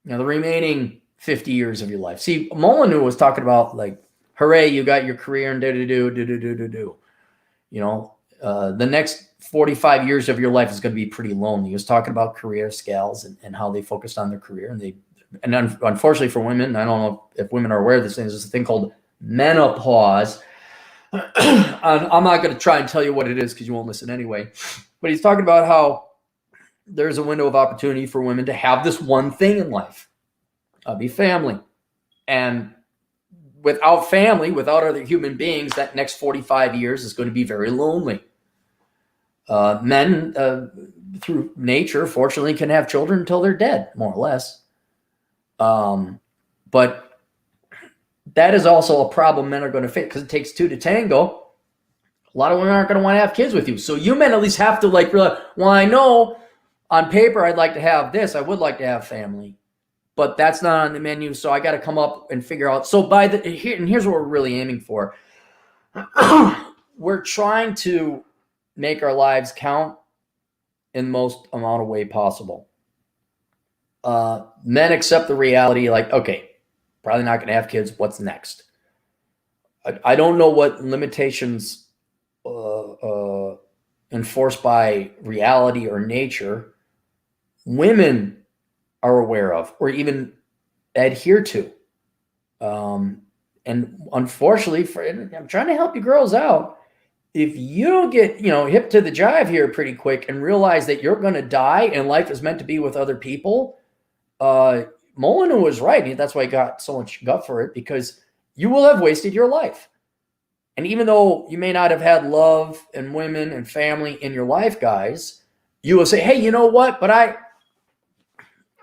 The remaining 50 years of your life. See, Molyneux was talking about like, hooray, you got your career and do. The next 45 years of your life is going to be pretty lonely. He was talking about career scales and how they focused on their career. And unfortunately for women, I don't know if women are aware of this thing, there's a thing called menopause. I'm not going to try and tell you what it is because you won't listen anyway. But he's talking about how there's a window of opportunity for women to have this one thing in life, be family. And without family, without other human beings, that next 45 years is going to be very lonely. Men, through nature, fortunately, can have children until they're dead, more or less. But that is also a problem men are going to face because it takes two to tango. A lot of women aren't going to want to have kids with you. So you men at least have to realize, well, I know on paper I'd like to have this. I would like to have family. But that's not on the menu, so I got to come up and figure out. So here's what we're really aiming for. We're trying to make our lives count in the most amount of way possible. Men accept the reality, like, okay, probably not going to have kids. What's next? I don't know what limitations enforced by reality or nature women are aware of or even adhere to. And unfortunately, I'm trying to help you girls out. If you don't get, hip to the jive here pretty quick and realize that you're going to die and life is meant to be with other people, Molyneux was right. That's why he got so much gut for it, because you will have wasted your life. And even though you may not have had love and women and family in your life, guys, you will say, hey, you know what? But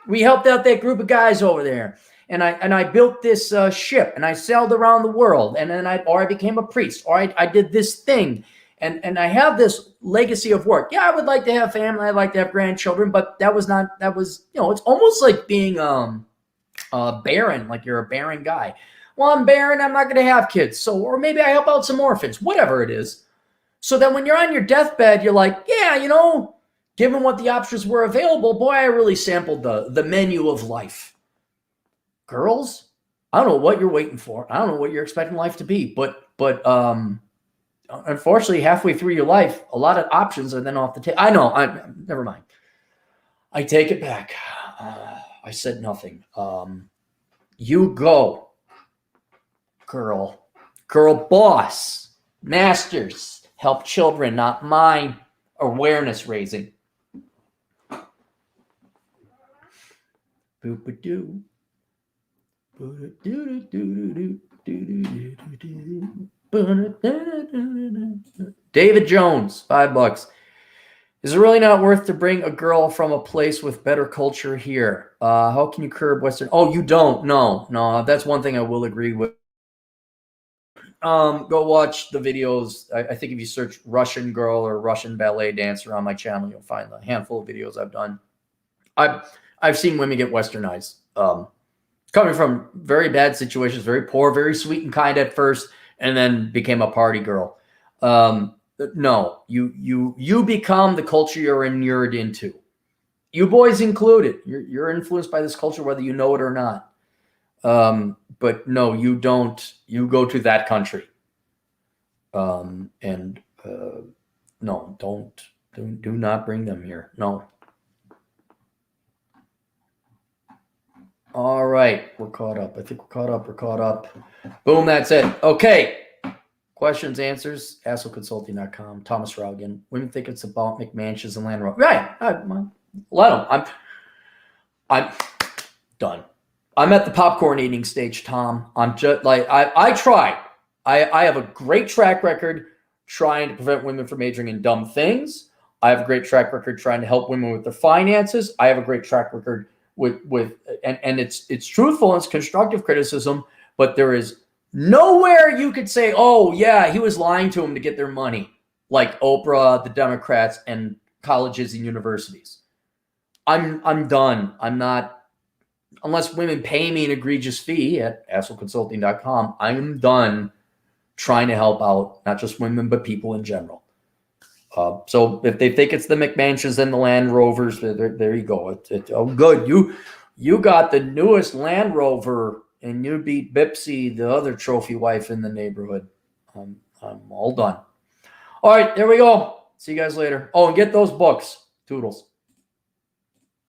we helped out that group of guys over there. And I built this ship and I sailed around the world. And then I became a priest, or I did this thing. And I have this legacy of work. Yeah, I would like to have family. I'd like to have grandchildren, but it's almost like being barren, like you're a barren guy. Well, I'm barren. I'm not going to have kids. So, or maybe I help out some orphans, whatever it is. So then when you're on your deathbed, you're like, yeah, given what the options were available, boy, I really sampled the menu of life. Girls, I don't know what you're waiting for. I don't know what you're expecting life to be. But unfortunately, halfway through your life, a lot of options are then off the table. I know. Never mind. I take it back. I said nothing. You go, girl boss, masters, help children, not mine. Awareness raising. Boop-a-doo. David Jones, $5. Is it really not worth to bring a girl from a place with better culture here? How can you curb Western? Oh, you don't? No. That's one thing I will agree with. Go watch the videos. I think if you search Russian girl or Russian ballet dancer on my channel, you'll find a handful of videos I've done. I've seen women get westernized, coming from very bad situations, very poor, very sweet and kind at first, and then became a party girl. No, you become the culture you're inured into. You boys included. You're influenced by this culture, whether you know it or not. But no, you don't. You go to that country. No, do not bring them here. No. All right, we're caught up. I think we're caught up. Boom, that's it. Okay. Questions, answers, assholeconsulting.com. Thomas Raugan. Women think it's about McMansions and Land Rover. Right. Let them. I'm done. I'm at the popcorn eating stage, Tom. I'm just like, I tried. I have a great track record trying to prevent women from majoring in dumb things. I have a great track record trying to help women with their finances. I have a great track record with it's truthful and it's constructive criticism, but there is Nowhere you could say, oh, yeah, he was lying to him to get their money, like Oprah, the Democrats, and colleges and universities. I'm done. I'm not, unless women pay me an egregious fee at assholeconsulting.com, I'm done trying to help out not just women, but people in general. So if they think it's the McMansions and the Land Rovers, there you go. Oh, good. You got the newest Land Rover, and you beat Bipsy, the other trophy wife in the neighborhood. I'm all done. All right, there we go. See you guys later. Oh, and get those books. Toodles.